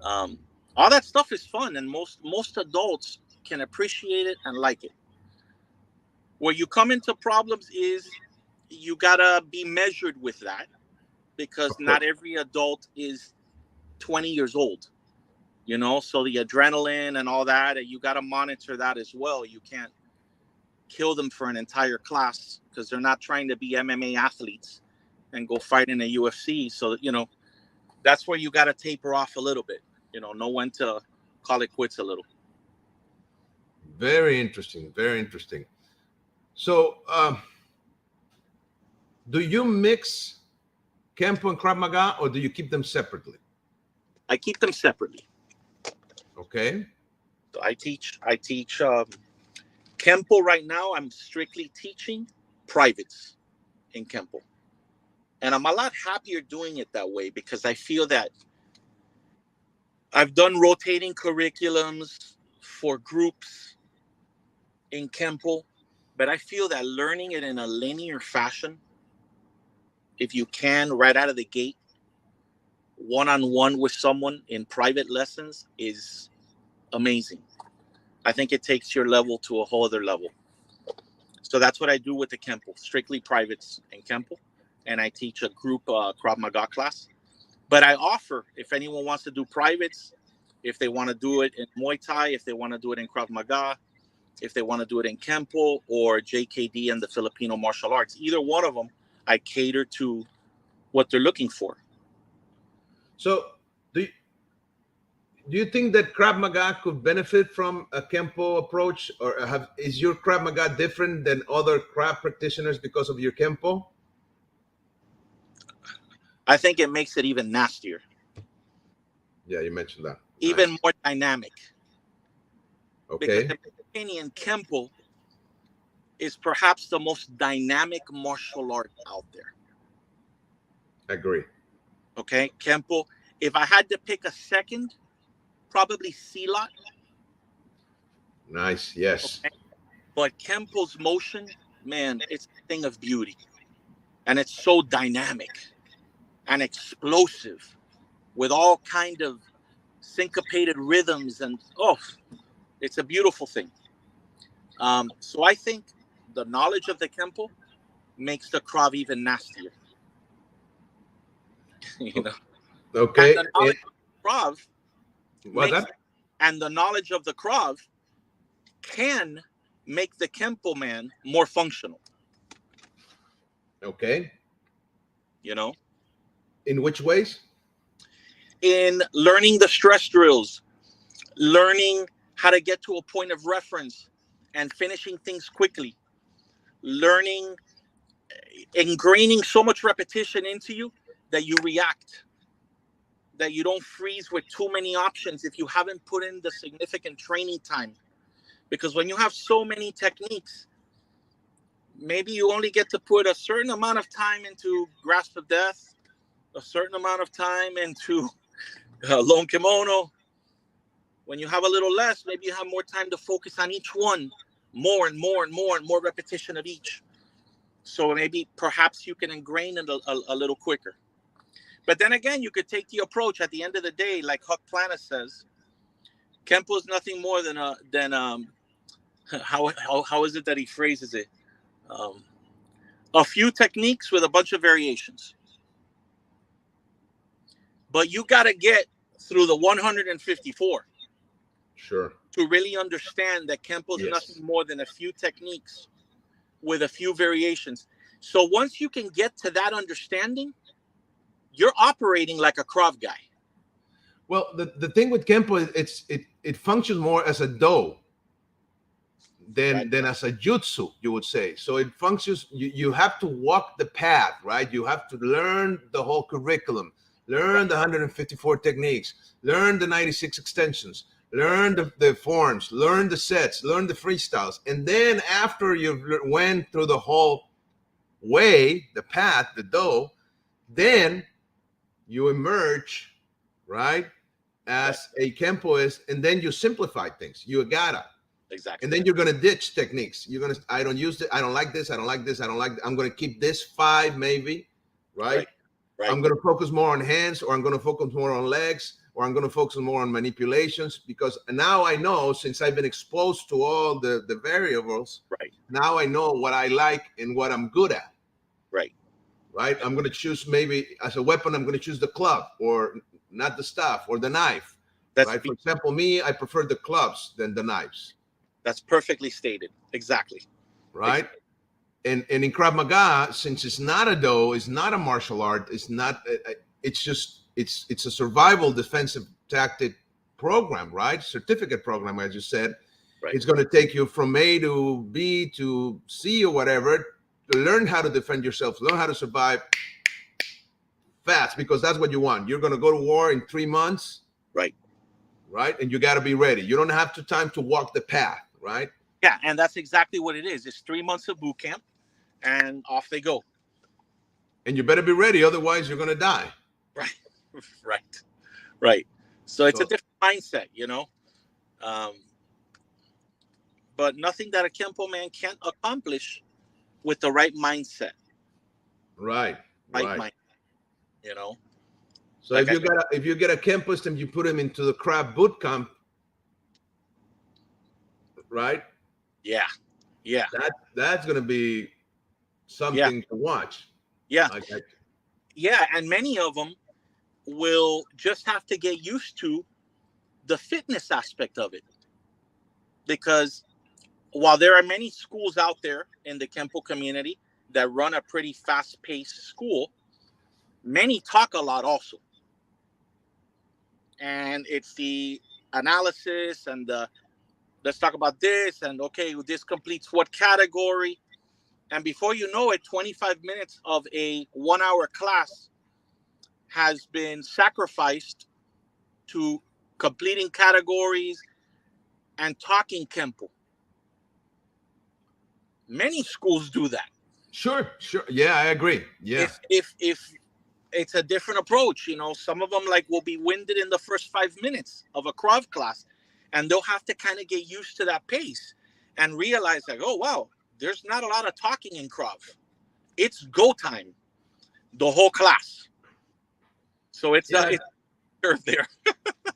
[SPEAKER 2] All that stuff is fun, and most adults can appreciate it and like it. Where you come into problems is you gotta be measured with that, because not every adult is 20 years old, so the adrenaline and all that, you gotta monitor that as well. You can't kill them for an entire class, because they're not trying to be MMA athletes and go fight in a UFC. So that's where you gotta taper off a little bit, know when to call it quits a little.
[SPEAKER 1] Very interesting. Very interesting. So, do you mix Kenpo and Krav Maga, or do you keep them separately?
[SPEAKER 2] I keep them separately.
[SPEAKER 1] Okay.
[SPEAKER 2] So I teach Kenpo right now. I'm strictly teaching privates in Kenpo, and I'm a lot happier doing it that way, because I feel that I've done rotating curriculums for groups in Kenpo, but I feel that learning it in a linear fashion, if you can, right out of the gate, one-on-one with someone in private lessons, is amazing. I think it takes your level to a whole other level. So that's what I do with the Kenpo, strictly privates in Kenpo, and I teach a group Krav Maga class. But I offer, if anyone wants to do privates, if they want to do it in Muay Thai, if they want to do it in Krav Maga, if they want to do it in Kenpo or JKD and the Filipino martial arts, either one of them, I cater to what they're looking for.
[SPEAKER 1] So, do you think that Krav Maga could benefit from a Kenpo approach, or is your Krav Maga different than other Krav practitioners because of your Kenpo?
[SPEAKER 2] I think it makes it even nastier.
[SPEAKER 1] Yeah, you mentioned that.
[SPEAKER 2] Even more dynamic.
[SPEAKER 1] Okay.
[SPEAKER 2] Because in my opinion, Kenpo is perhaps the most dynamic martial art out there.
[SPEAKER 1] Agree.
[SPEAKER 2] Okay, Kenpo. If I had to pick a second, probably Silat.
[SPEAKER 1] Nice. Yes.
[SPEAKER 2] Okay? But Kenpo's motion, man, it's a thing of beauty, and it's so dynamic and explosive, with all kind of syncopated rhythms, and it's a beautiful thing. So I think the knowledge of the Kenpo makes the Krav even nastier.
[SPEAKER 1] Okay.
[SPEAKER 2] And the knowledge of the Krav and the knowledge of the Krav can make the Kenpo man more functional.
[SPEAKER 1] Okay.
[SPEAKER 2] In
[SPEAKER 1] which ways?
[SPEAKER 2] In learning the stress drills, learning how to get to a point of reference and finishing things quickly, learning, ingraining so much repetition into you that you react, that you don't freeze with too many options if you haven't put in the significant training time. Because when you have so many techniques, maybe you only get to put a certain amount of time into grasp of death, a certain amount of time into lone kimono. When you have a little less, maybe you have more time to focus on each one, more and more and more and more repetition of each. So maybe perhaps you can ingrain it a little quicker. But then again, you could take the approach at the end of the day, like Huck Planis says, Kenpo is nothing more than how is it that he phrases it? A few techniques with a bunch of variations. But you got to get through the 154.
[SPEAKER 1] Sure.
[SPEAKER 2] To really understand that Kenpo is nothing more than a few techniques with a few variations. So once you can get to that understanding, you're operating like a Krav guy.
[SPEAKER 1] Well, the thing with Kenpo is it functions more as a do than as a jutsu, you would say. So it functions, you have to walk the path, right? You have to learn the whole curriculum, learn the 154 techniques, learn the 96 extensions, learn the forms, learn the sets, learn the freestyles. And then after you've went through the whole way, the path, the do, then you emerge, right, as a Kenpoist, and then you simplify things. You gotta.
[SPEAKER 2] Exactly.
[SPEAKER 1] And then you're going to ditch techniques. You're going to, I don't use it. I don't like this. I don't like this. I don't like, I'm going to keep this 5 maybe, right?
[SPEAKER 2] Right.
[SPEAKER 1] I'm going to focus more on hands, or I'm going to focus more on legs, or I'm going to focus more on manipulations, because now I know, since I've been exposed to all the variables,
[SPEAKER 2] Right.
[SPEAKER 1] now I know what I like and what I'm good at.
[SPEAKER 2] Right.
[SPEAKER 1] Right. I'm going to choose, maybe as a weapon, I'm going to choose the club, or not the staff, or the knife. Right. For example, me, I prefer the clubs than the knives.
[SPEAKER 2] That's perfectly stated. Exactly.
[SPEAKER 1] Right. And in Krav Maga, since it's not a do, it's not a martial art, it's not, it's just, it's a survival defensive tactic program, right? Certificate program, as you said.
[SPEAKER 2] Right.
[SPEAKER 1] It's going to take you from A to B to C or whatever, to learn how to defend yourself, learn how to survive fast, because that's what you want. You're going to go to war in 3 months.
[SPEAKER 2] Right.
[SPEAKER 1] Right. And you got to be ready. You don't have the time to walk the path. Right.
[SPEAKER 2] Yeah. And that's exactly what it is. It's 3 months of boot camp, and off they go.
[SPEAKER 1] And you better be ready. Otherwise, you're going to die.
[SPEAKER 2] Right. Right. So it's a different mindset, you know. But nothing that a Kenpo man can't accomplish with the right mindset.
[SPEAKER 1] Right.
[SPEAKER 2] Mindset, you know.
[SPEAKER 1] So like if you get a Kenpoist and you put him into the Krav boot camp, right?
[SPEAKER 2] Yeah.
[SPEAKER 1] That's going to be something to watch.
[SPEAKER 2] Yeah. Yeah, and many of them will just have to get used to the fitness aspect of it. Because while there are many schools out there in the Kenpo community that run a pretty fast-paced school, many talk a lot also. And it's the analysis and the, let's talk about this, and okay, this completes what category. And before you know it, 25 minutes of a 1-hour class has been sacrificed to completing categories and talking Kenpo. Many schools do that.
[SPEAKER 1] Sure. Yeah, I agree. Yeah.
[SPEAKER 2] If it's a different approach, you know, some of them will be winded in the first 5 minutes of a Krav class, and they'll have to kind of get used to that pace and realize oh wow, there's not a lot of talking in Krav. It's go time, the whole class. So it's there.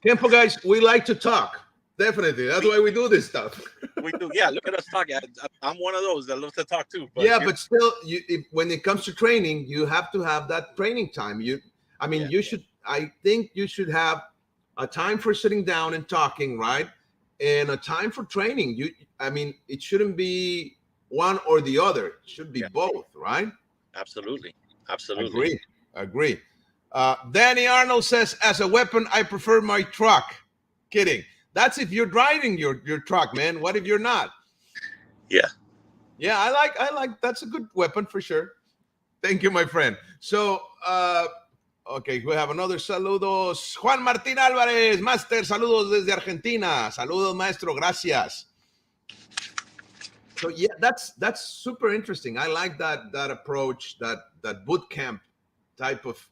[SPEAKER 1] Kenpo guys, we like to talk. Definitely. That's why we do this stuff.
[SPEAKER 2] We do. Yeah, look at us talking. I'm one of those that love to talk too.
[SPEAKER 1] But yeah, but still, when it comes to training, you have to have that training time. You should. I think you should have a time for sitting down and talking, right? And a time for training. It shouldn't be one or the other. It should be both, right?
[SPEAKER 2] Absolutely.
[SPEAKER 1] Agree. Danny Arnold says, as a weapon, I prefer my truck. Kidding. That's if you're driving your truck, man. What if you're not?
[SPEAKER 2] Yeah.
[SPEAKER 1] I like that's a good weapon for sure. Thank you, my friend. So okay, we have another saludos. Juan Martín Álvarez, Master, saludos desde Argentina. Saludos, maestro, gracias. So yeah, that's super interesting. I like that approach, that boot camp type of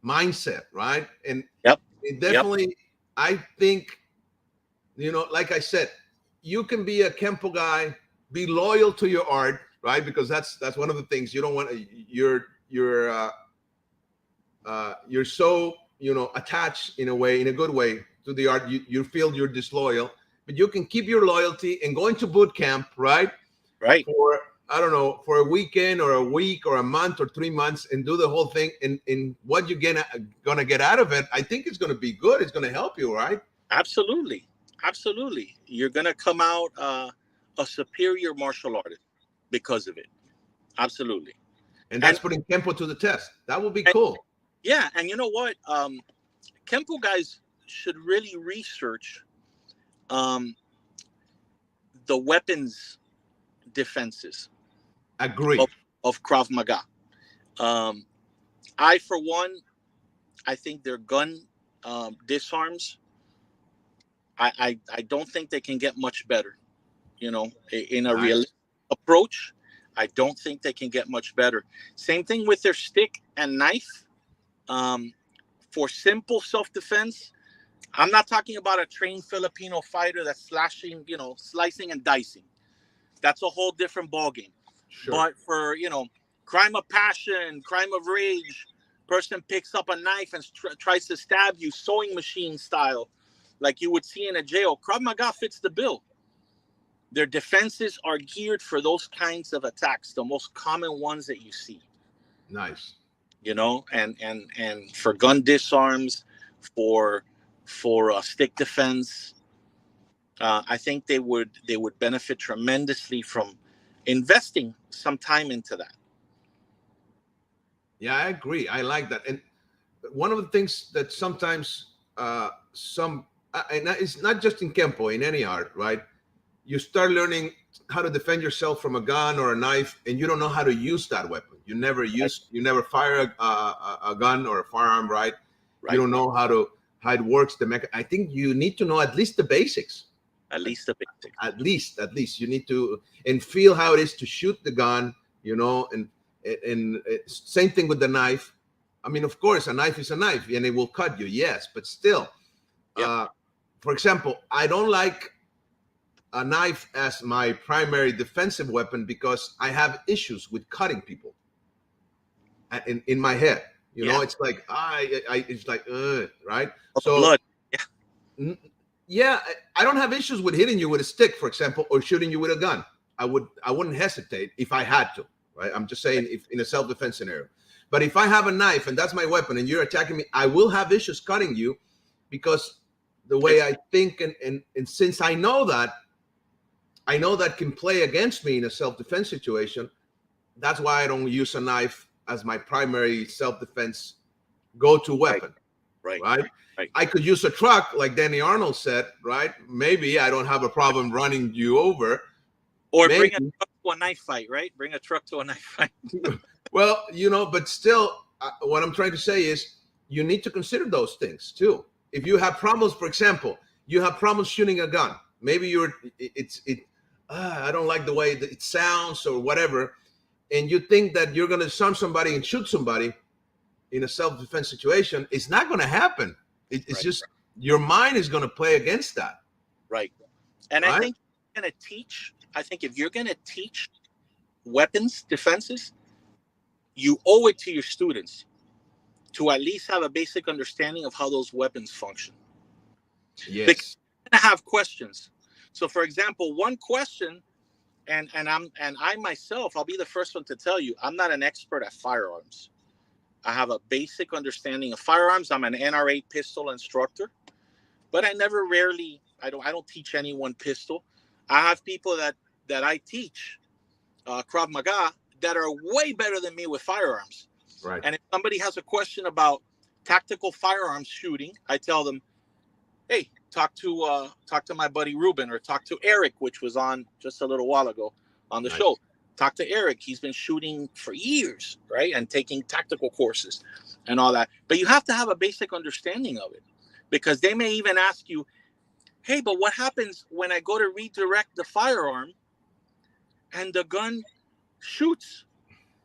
[SPEAKER 1] mindset, right? And it definitely, I think, like I said, you can be a Kenpo guy, be loyal to your art, right? Because that's one of the things you don't want. You're so attached in a good way to the art. You feel you're disloyal, but you can keep your loyalty and go into boot camp, right?
[SPEAKER 2] Right.
[SPEAKER 1] For I don't know, for a weekend or a week or a month or 3 months, and do the whole thing. And what you're gonna get out of it, I think it's gonna be good. It's gonna help you, right?
[SPEAKER 2] Absolutely. You're gonna come out a superior martial artist because of it. Absolutely.
[SPEAKER 1] And that's putting Kenpo to the test. That would be cool.
[SPEAKER 2] Yeah, and you know what? Kenpo guys should really research the weapons defenses.
[SPEAKER 1] Agree.
[SPEAKER 2] Of Krav Maga. I, for one, I think their gun disarms, I don't think they can get much better. In a real approach, I don't think they can get much better. Same thing with their stick and knife. For simple self-defense, I'm not talking about a trained Filipino fighter that's slashing, slicing and dicing. That's a whole different ballgame.
[SPEAKER 1] Sure.
[SPEAKER 2] But for, crime of passion, crime of rage, person picks up a knife and tries to stab you, sewing machine style, like you would see in a jail. Krav Maga fits the bill. Their defenses are geared for those kinds of attacks, the most common ones that you see.
[SPEAKER 1] Nice.
[SPEAKER 2] And for gun disarms, for stick defense, I think they would benefit tremendously from investing some time into that.
[SPEAKER 1] Yeah, I agree. I like that. And one of the things that sometimes and it's not just in Kenpo, in any art, right? You start learning how to defend yourself from a gun or a knife, and you don't know how to use that weapon. You never fire a gun or a firearm, right? You don't know how it works. I think you need to know at least the basics.
[SPEAKER 2] At least the basics.
[SPEAKER 1] At least you need to and feel how it is to shoot the gun, and same thing with the knife. I mean, of course, a knife is a knife, and it will cut you, yes, but still.
[SPEAKER 2] Yep.
[SPEAKER 1] For example, I don't like a knife as my primary defensive weapon because I have issues with cutting people in my head. It's like it's like right. So
[SPEAKER 2] blood.
[SPEAKER 1] Yeah, I don't have issues with hitting you with a stick, for example, or shooting you with a gun. I wouldn't hesitate if I had to, right? I'm just saying, if in a self-defense scenario. But if I have a knife and that's my weapon and you're attacking me, I will have issues cutting you because the way I think and since I know that can play against me in a self-defense situation, that's why I don't use a knife as my primary self-defense go-to weapon. Right? I could use a truck, like Danny Arnold said, right? Maybe I don't have a problem running you over.
[SPEAKER 2] Or bring a truck to a knife fight, right? Bring a truck to a knife fight.
[SPEAKER 1] Well, but still, what I'm trying to say is you need to consider those things too. If you have problems, for example, you have problems shooting a gun. Maybe I don't like the way that it sounds or whatever, and you think that you're going to disarm somebody and shoot somebody in a self-defense situation. It's not going to happen. It's just your mind is going to play against that.
[SPEAKER 2] Right. And I think if you're going to teach weapons defenses, you owe it to your students to at least have a basic understanding of how those weapons function.
[SPEAKER 1] Yes.
[SPEAKER 2] Because you're going to have questions. So, for example, one question, and I myself, I'll be the first one to tell you, I'm not an expert at firearms. I have a basic understanding of firearms. I'm an NRA pistol instructor, but I don't teach anyone pistol. I have people that I teach Krav Maga that are way better than me with firearms.
[SPEAKER 1] Right.
[SPEAKER 2] And if somebody has a question about tactical firearms shooting, I tell them, hey, talk to my buddy Ruben, or talk to Eric, which was on just a little while ago on the show. Talk to Eric. He's been shooting for years, right? And taking tactical courses and all that. But you have to have a basic understanding of it, because they may even ask you, hey, but what happens when I go to redirect the firearm and the gun shoots?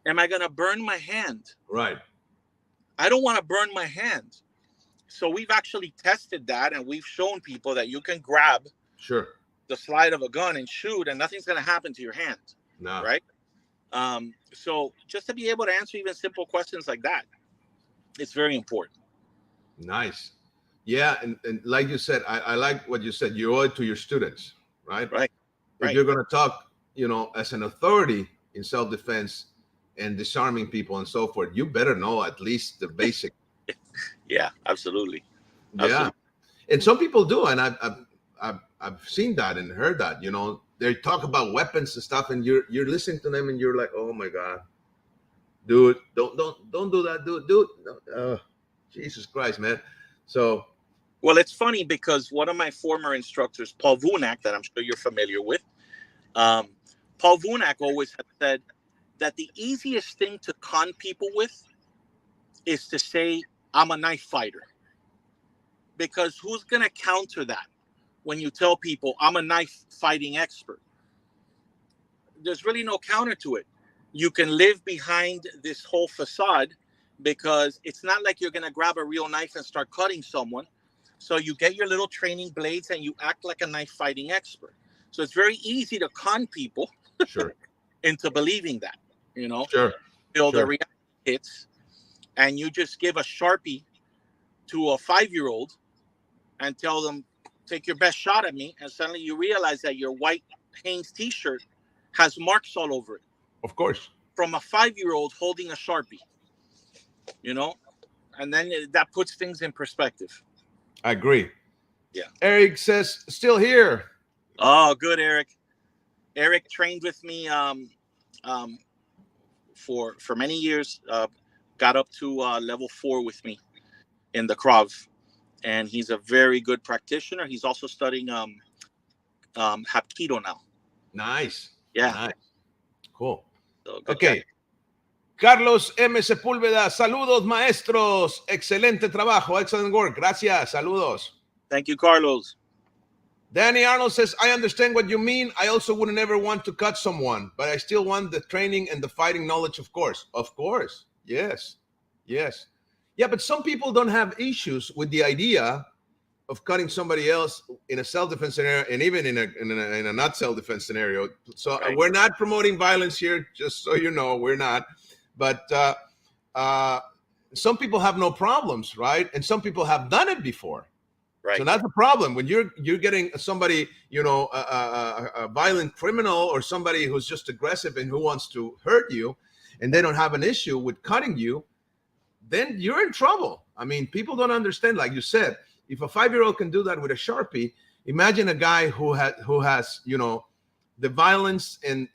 [SPEAKER 2] Am I going to burn my hand?
[SPEAKER 1] Right.
[SPEAKER 2] I don't want to burn my hand. So we've actually tested that, and we've shown people that you can grab the slide of a gun and shoot, and nothing's going to happen to your hand.
[SPEAKER 1] No.
[SPEAKER 2] Right? So just to be able to answer even simple questions like that, it's very important.
[SPEAKER 1] Nice. Yeah, and like you said, I like what you said. You owe it to your students, right?
[SPEAKER 2] Right.
[SPEAKER 1] If you're going to talk, as an authority in self-defense and disarming people and so forth, you better know at least the basic.
[SPEAKER 2] Yeah, absolutely.
[SPEAKER 1] Yeah, and some people do, and I've seen that and heard that. They talk about weapons and stuff, and you're listening to them, and you're like, oh my God, dude, don't do that, dude. Jesus Christ, man. So,
[SPEAKER 2] well, it's funny because one of my former instructors, Paul Vunak, that I'm sure you're familiar with, Paul Vunak always had said that the easiest thing to con people with is to say, I'm a knife fighter. Because who's going to counter that when you tell people I'm a knife fighting expert? There's really no counter to it. You can live behind this whole facade, because it's not like you're going to grab a real knife and start cutting someone. So you get your little training blades and you act like a knife fighting expert. So it's very easy to con people
[SPEAKER 1] Sure.
[SPEAKER 2] into believing that,
[SPEAKER 1] Sure.
[SPEAKER 2] till the
[SPEAKER 1] Sure.
[SPEAKER 2] reality hits, and you just give a Sharpie to a 5-year-old and tell them, take your best shot at me. And suddenly you realize that your white Hanes t-shirt has marks all over it
[SPEAKER 1] Of course.
[SPEAKER 2] from a 5-year-old holding a Sharpie, and then that puts things in perspective.
[SPEAKER 1] I agree.
[SPEAKER 2] Yeah.
[SPEAKER 1] Eric says, still here.
[SPEAKER 2] Oh, good, Eric. Eric trained with me for many years. Got up to level 4 with me in the Krav, and he's a very good practitioner. He's also studying Hapkido now.
[SPEAKER 1] Nice.
[SPEAKER 2] Yeah.
[SPEAKER 1] Nice. Cool.
[SPEAKER 2] So good
[SPEAKER 1] Okay.
[SPEAKER 2] guy.
[SPEAKER 1] Carlos M. Sepúlveda, saludos maestros, excelente trabajo, excellent work, gracias, saludos.
[SPEAKER 2] Thank you, Carlos.
[SPEAKER 1] Danny Arnold says, I understand what you mean. I also wouldn't ever want to cut someone, but I still want the training and the fighting knowledge, of course. Of course. Yes. Yes. Yeah, but some people don't have issues with the idea of cutting somebody else in a self-defense scenario, and even in a not self-defense scenario. So
[SPEAKER 2] Right.
[SPEAKER 1] We're not promoting violence here, just so you know, we're not. But some people have no problems, right? And some people have done it before.
[SPEAKER 2] Right.
[SPEAKER 1] So that's the problem. When you're getting somebody, a violent criminal or somebody who's just aggressive and who wants to hurt you, and they don't have an issue with cutting you, then you're in trouble. I mean, people don't understand. Like you said, if a 5-year-old can do that with a Sharpie, imagine a guy who has the violence and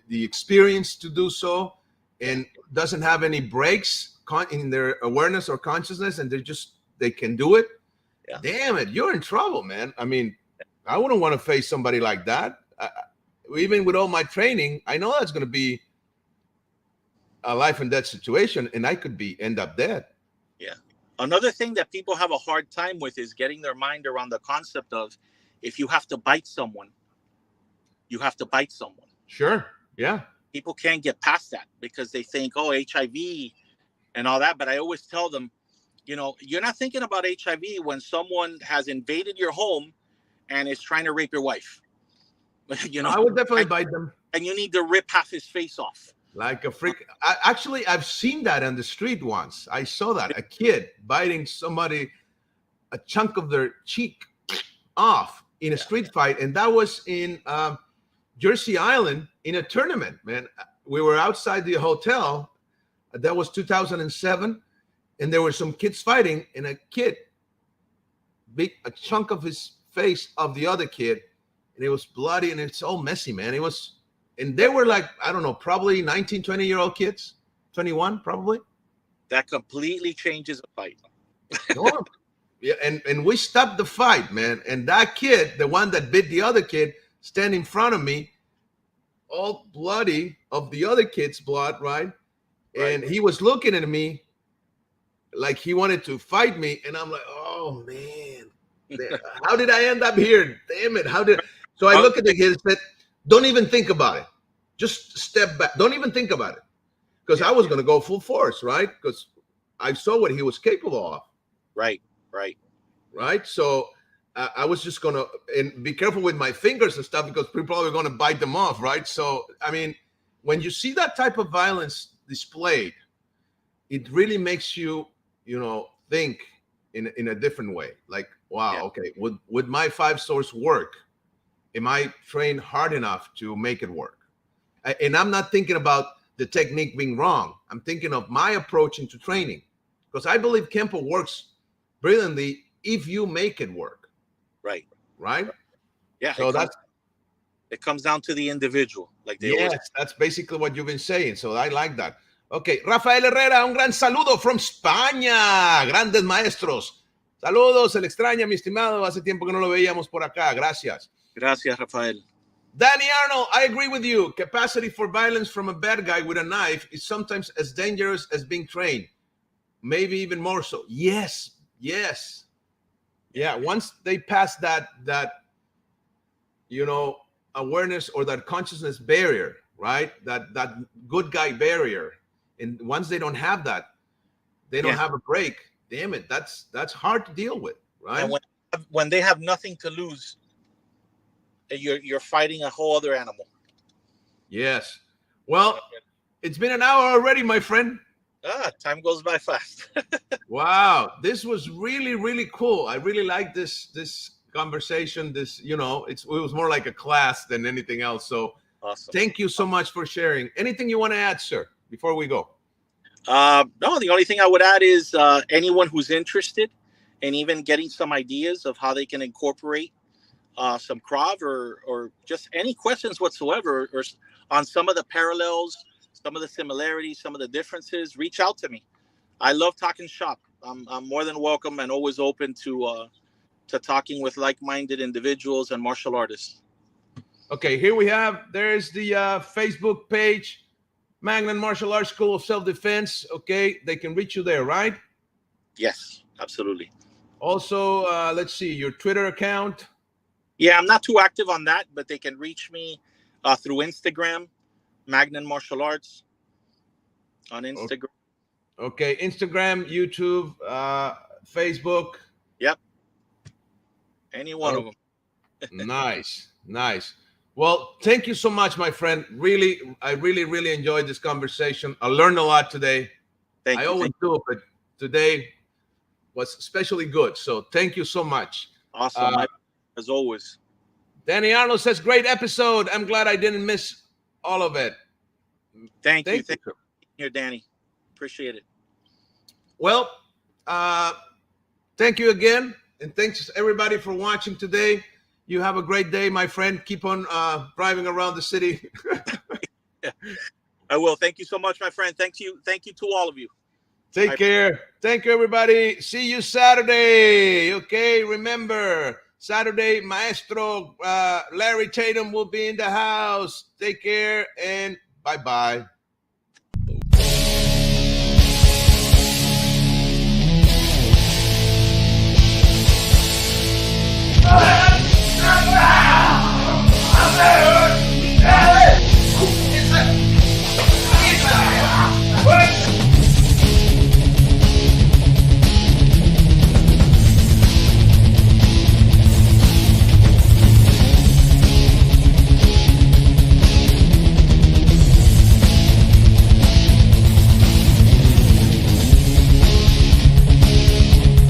[SPEAKER 1] the experience to do so, and doesn't have any breaks in their awareness or consciousness, and they can do it.
[SPEAKER 2] Yeah.
[SPEAKER 1] Damn it, you're in trouble, man. I mean, I wouldn't want to face somebody like that. Even with all my training, I know that's going to be a life and death situation, and I could end up dead.
[SPEAKER 2] Yeah. Another thing that people have a hard time with is getting their mind around the concept of, if you have to bite someone, you have to bite someone.
[SPEAKER 1] Sure. Yeah.
[SPEAKER 2] People can't get past that because they think, oh, HIV and all that. But I always tell them, you're not thinking about HIV when someone has invaded your home and is trying to rape your wife.
[SPEAKER 1] I would definitely bite them.
[SPEAKER 2] And you need to rip half his face off.
[SPEAKER 1] Like a freak. Actually, I've seen that on the street once. I saw that. A kid biting somebody, a chunk of their cheek off in a street fight. And that was in Jersey Island in a tournament, man. We were outside the hotel. That was 2007. And there were some kids fighting, and a kid beat a chunk of his face of the other kid. And it was bloody, and it's all messy, man. And they were like, I don't know, probably 19, 20-year-old kids, 21, probably.
[SPEAKER 2] That completely changes a fight.
[SPEAKER 1] No. Yeah, and we stopped the fight, man. And that kid, the one that bit the other kid, stand in front of me, all bloody of the other kid's blood, right? And he was looking at me like he wanted to fight me. And I'm like, oh, man, how did I end up here? Damn it. So I look at the kid and said, don't even think about it. Just step back. Don't even think about it. Because I was going to go full force, right? Because I saw what he was capable of.
[SPEAKER 2] Right.
[SPEAKER 1] So I was just going to, and be careful with my fingers and stuff, because people are going to bite them off, right? So, I mean, when you see that type of violence displayed, it really makes you, think in a different way. Like, wow, okay, would my 5 source work? Am I trained hard enough to make it work? And I'm not thinking about the technique being wrong. I'm thinking of my approach into training, because I believe Kenpo works brilliantly if you make it work.
[SPEAKER 2] Right. Yeah.
[SPEAKER 1] So
[SPEAKER 2] it comes down to the individual.
[SPEAKER 1] That's basically what you've been saying. So I like that. Okay, Rafael Herrera, un gran saludo from España. Grandes maestros. Saludos, se le extraña, mi estimado. Hace tiempo que no lo veíamos por acá. Gracias.
[SPEAKER 2] Gracias, Rafael.
[SPEAKER 1] Danny Arnold, I agree with you. Capacity for violence from a bad guy with a knife is sometimes as dangerous as being trained. Maybe even more so. Yes. Yeah, once they pass that awareness or that consciousness barrier, right? That good guy barrier. And once they don't have that, they don't have a break. damn it, that's hard to deal with, right?
[SPEAKER 2] And when they have nothing to lose, you're fighting a whole other animal.
[SPEAKER 1] Yes. Well, it's been an hour already, my friend.
[SPEAKER 2] Time goes by fast.
[SPEAKER 1] Wow, this was really, really cool. I really like this conversation. This, it was more like a class than anything else. So
[SPEAKER 2] Awesome.
[SPEAKER 1] thank you so much for sharing. Anything you want to add, sir, before we go?
[SPEAKER 2] No, the only thing I would add is anyone who's interested in even getting some ideas of how they can incorporate some Krav or just any questions whatsoever or on some of the parallels, some of the similarities, some of the differences, reach out to me. I love talking shop. I'm more than welcome and always open to talking with like-minded individuals and martial artists.
[SPEAKER 1] Okay, here we have, there's the Facebook page, Magnan Martial Arts School of Self-Defense. Okay, they can reach you there, right?
[SPEAKER 2] Yes, absolutely.
[SPEAKER 1] Also, let's see, your Twitter account.
[SPEAKER 2] Yeah, I'm not too active on that, but they can reach me through Instagram, Magnan Martial Arts on Instagram.
[SPEAKER 1] Okay, Instagram, YouTube, Facebook.
[SPEAKER 2] Yep. Any one of them.
[SPEAKER 1] Nice. Well, thank you so much, my friend. I really enjoyed this conversation. I learned a lot today. I always do, but today was especially good. So thank you so much.
[SPEAKER 2] Awesome. As always.
[SPEAKER 1] Danny Arnold says, great episode. I'm glad I didn't miss all of it.
[SPEAKER 2] Thank you. Thank you here, Danny. Appreciate it.
[SPEAKER 1] Well, thank you again. And thanks everybody for watching today. You have a great day, my friend. Keep on driving around the city.
[SPEAKER 2] I will. Thank you so much, my friend. Thank you to all of you.
[SPEAKER 1] Take care. Thank you, everybody. See you Saturday. Okay, remember, Saturday, Maestro Larry Tatum will be in the house. Take care and bye-bye.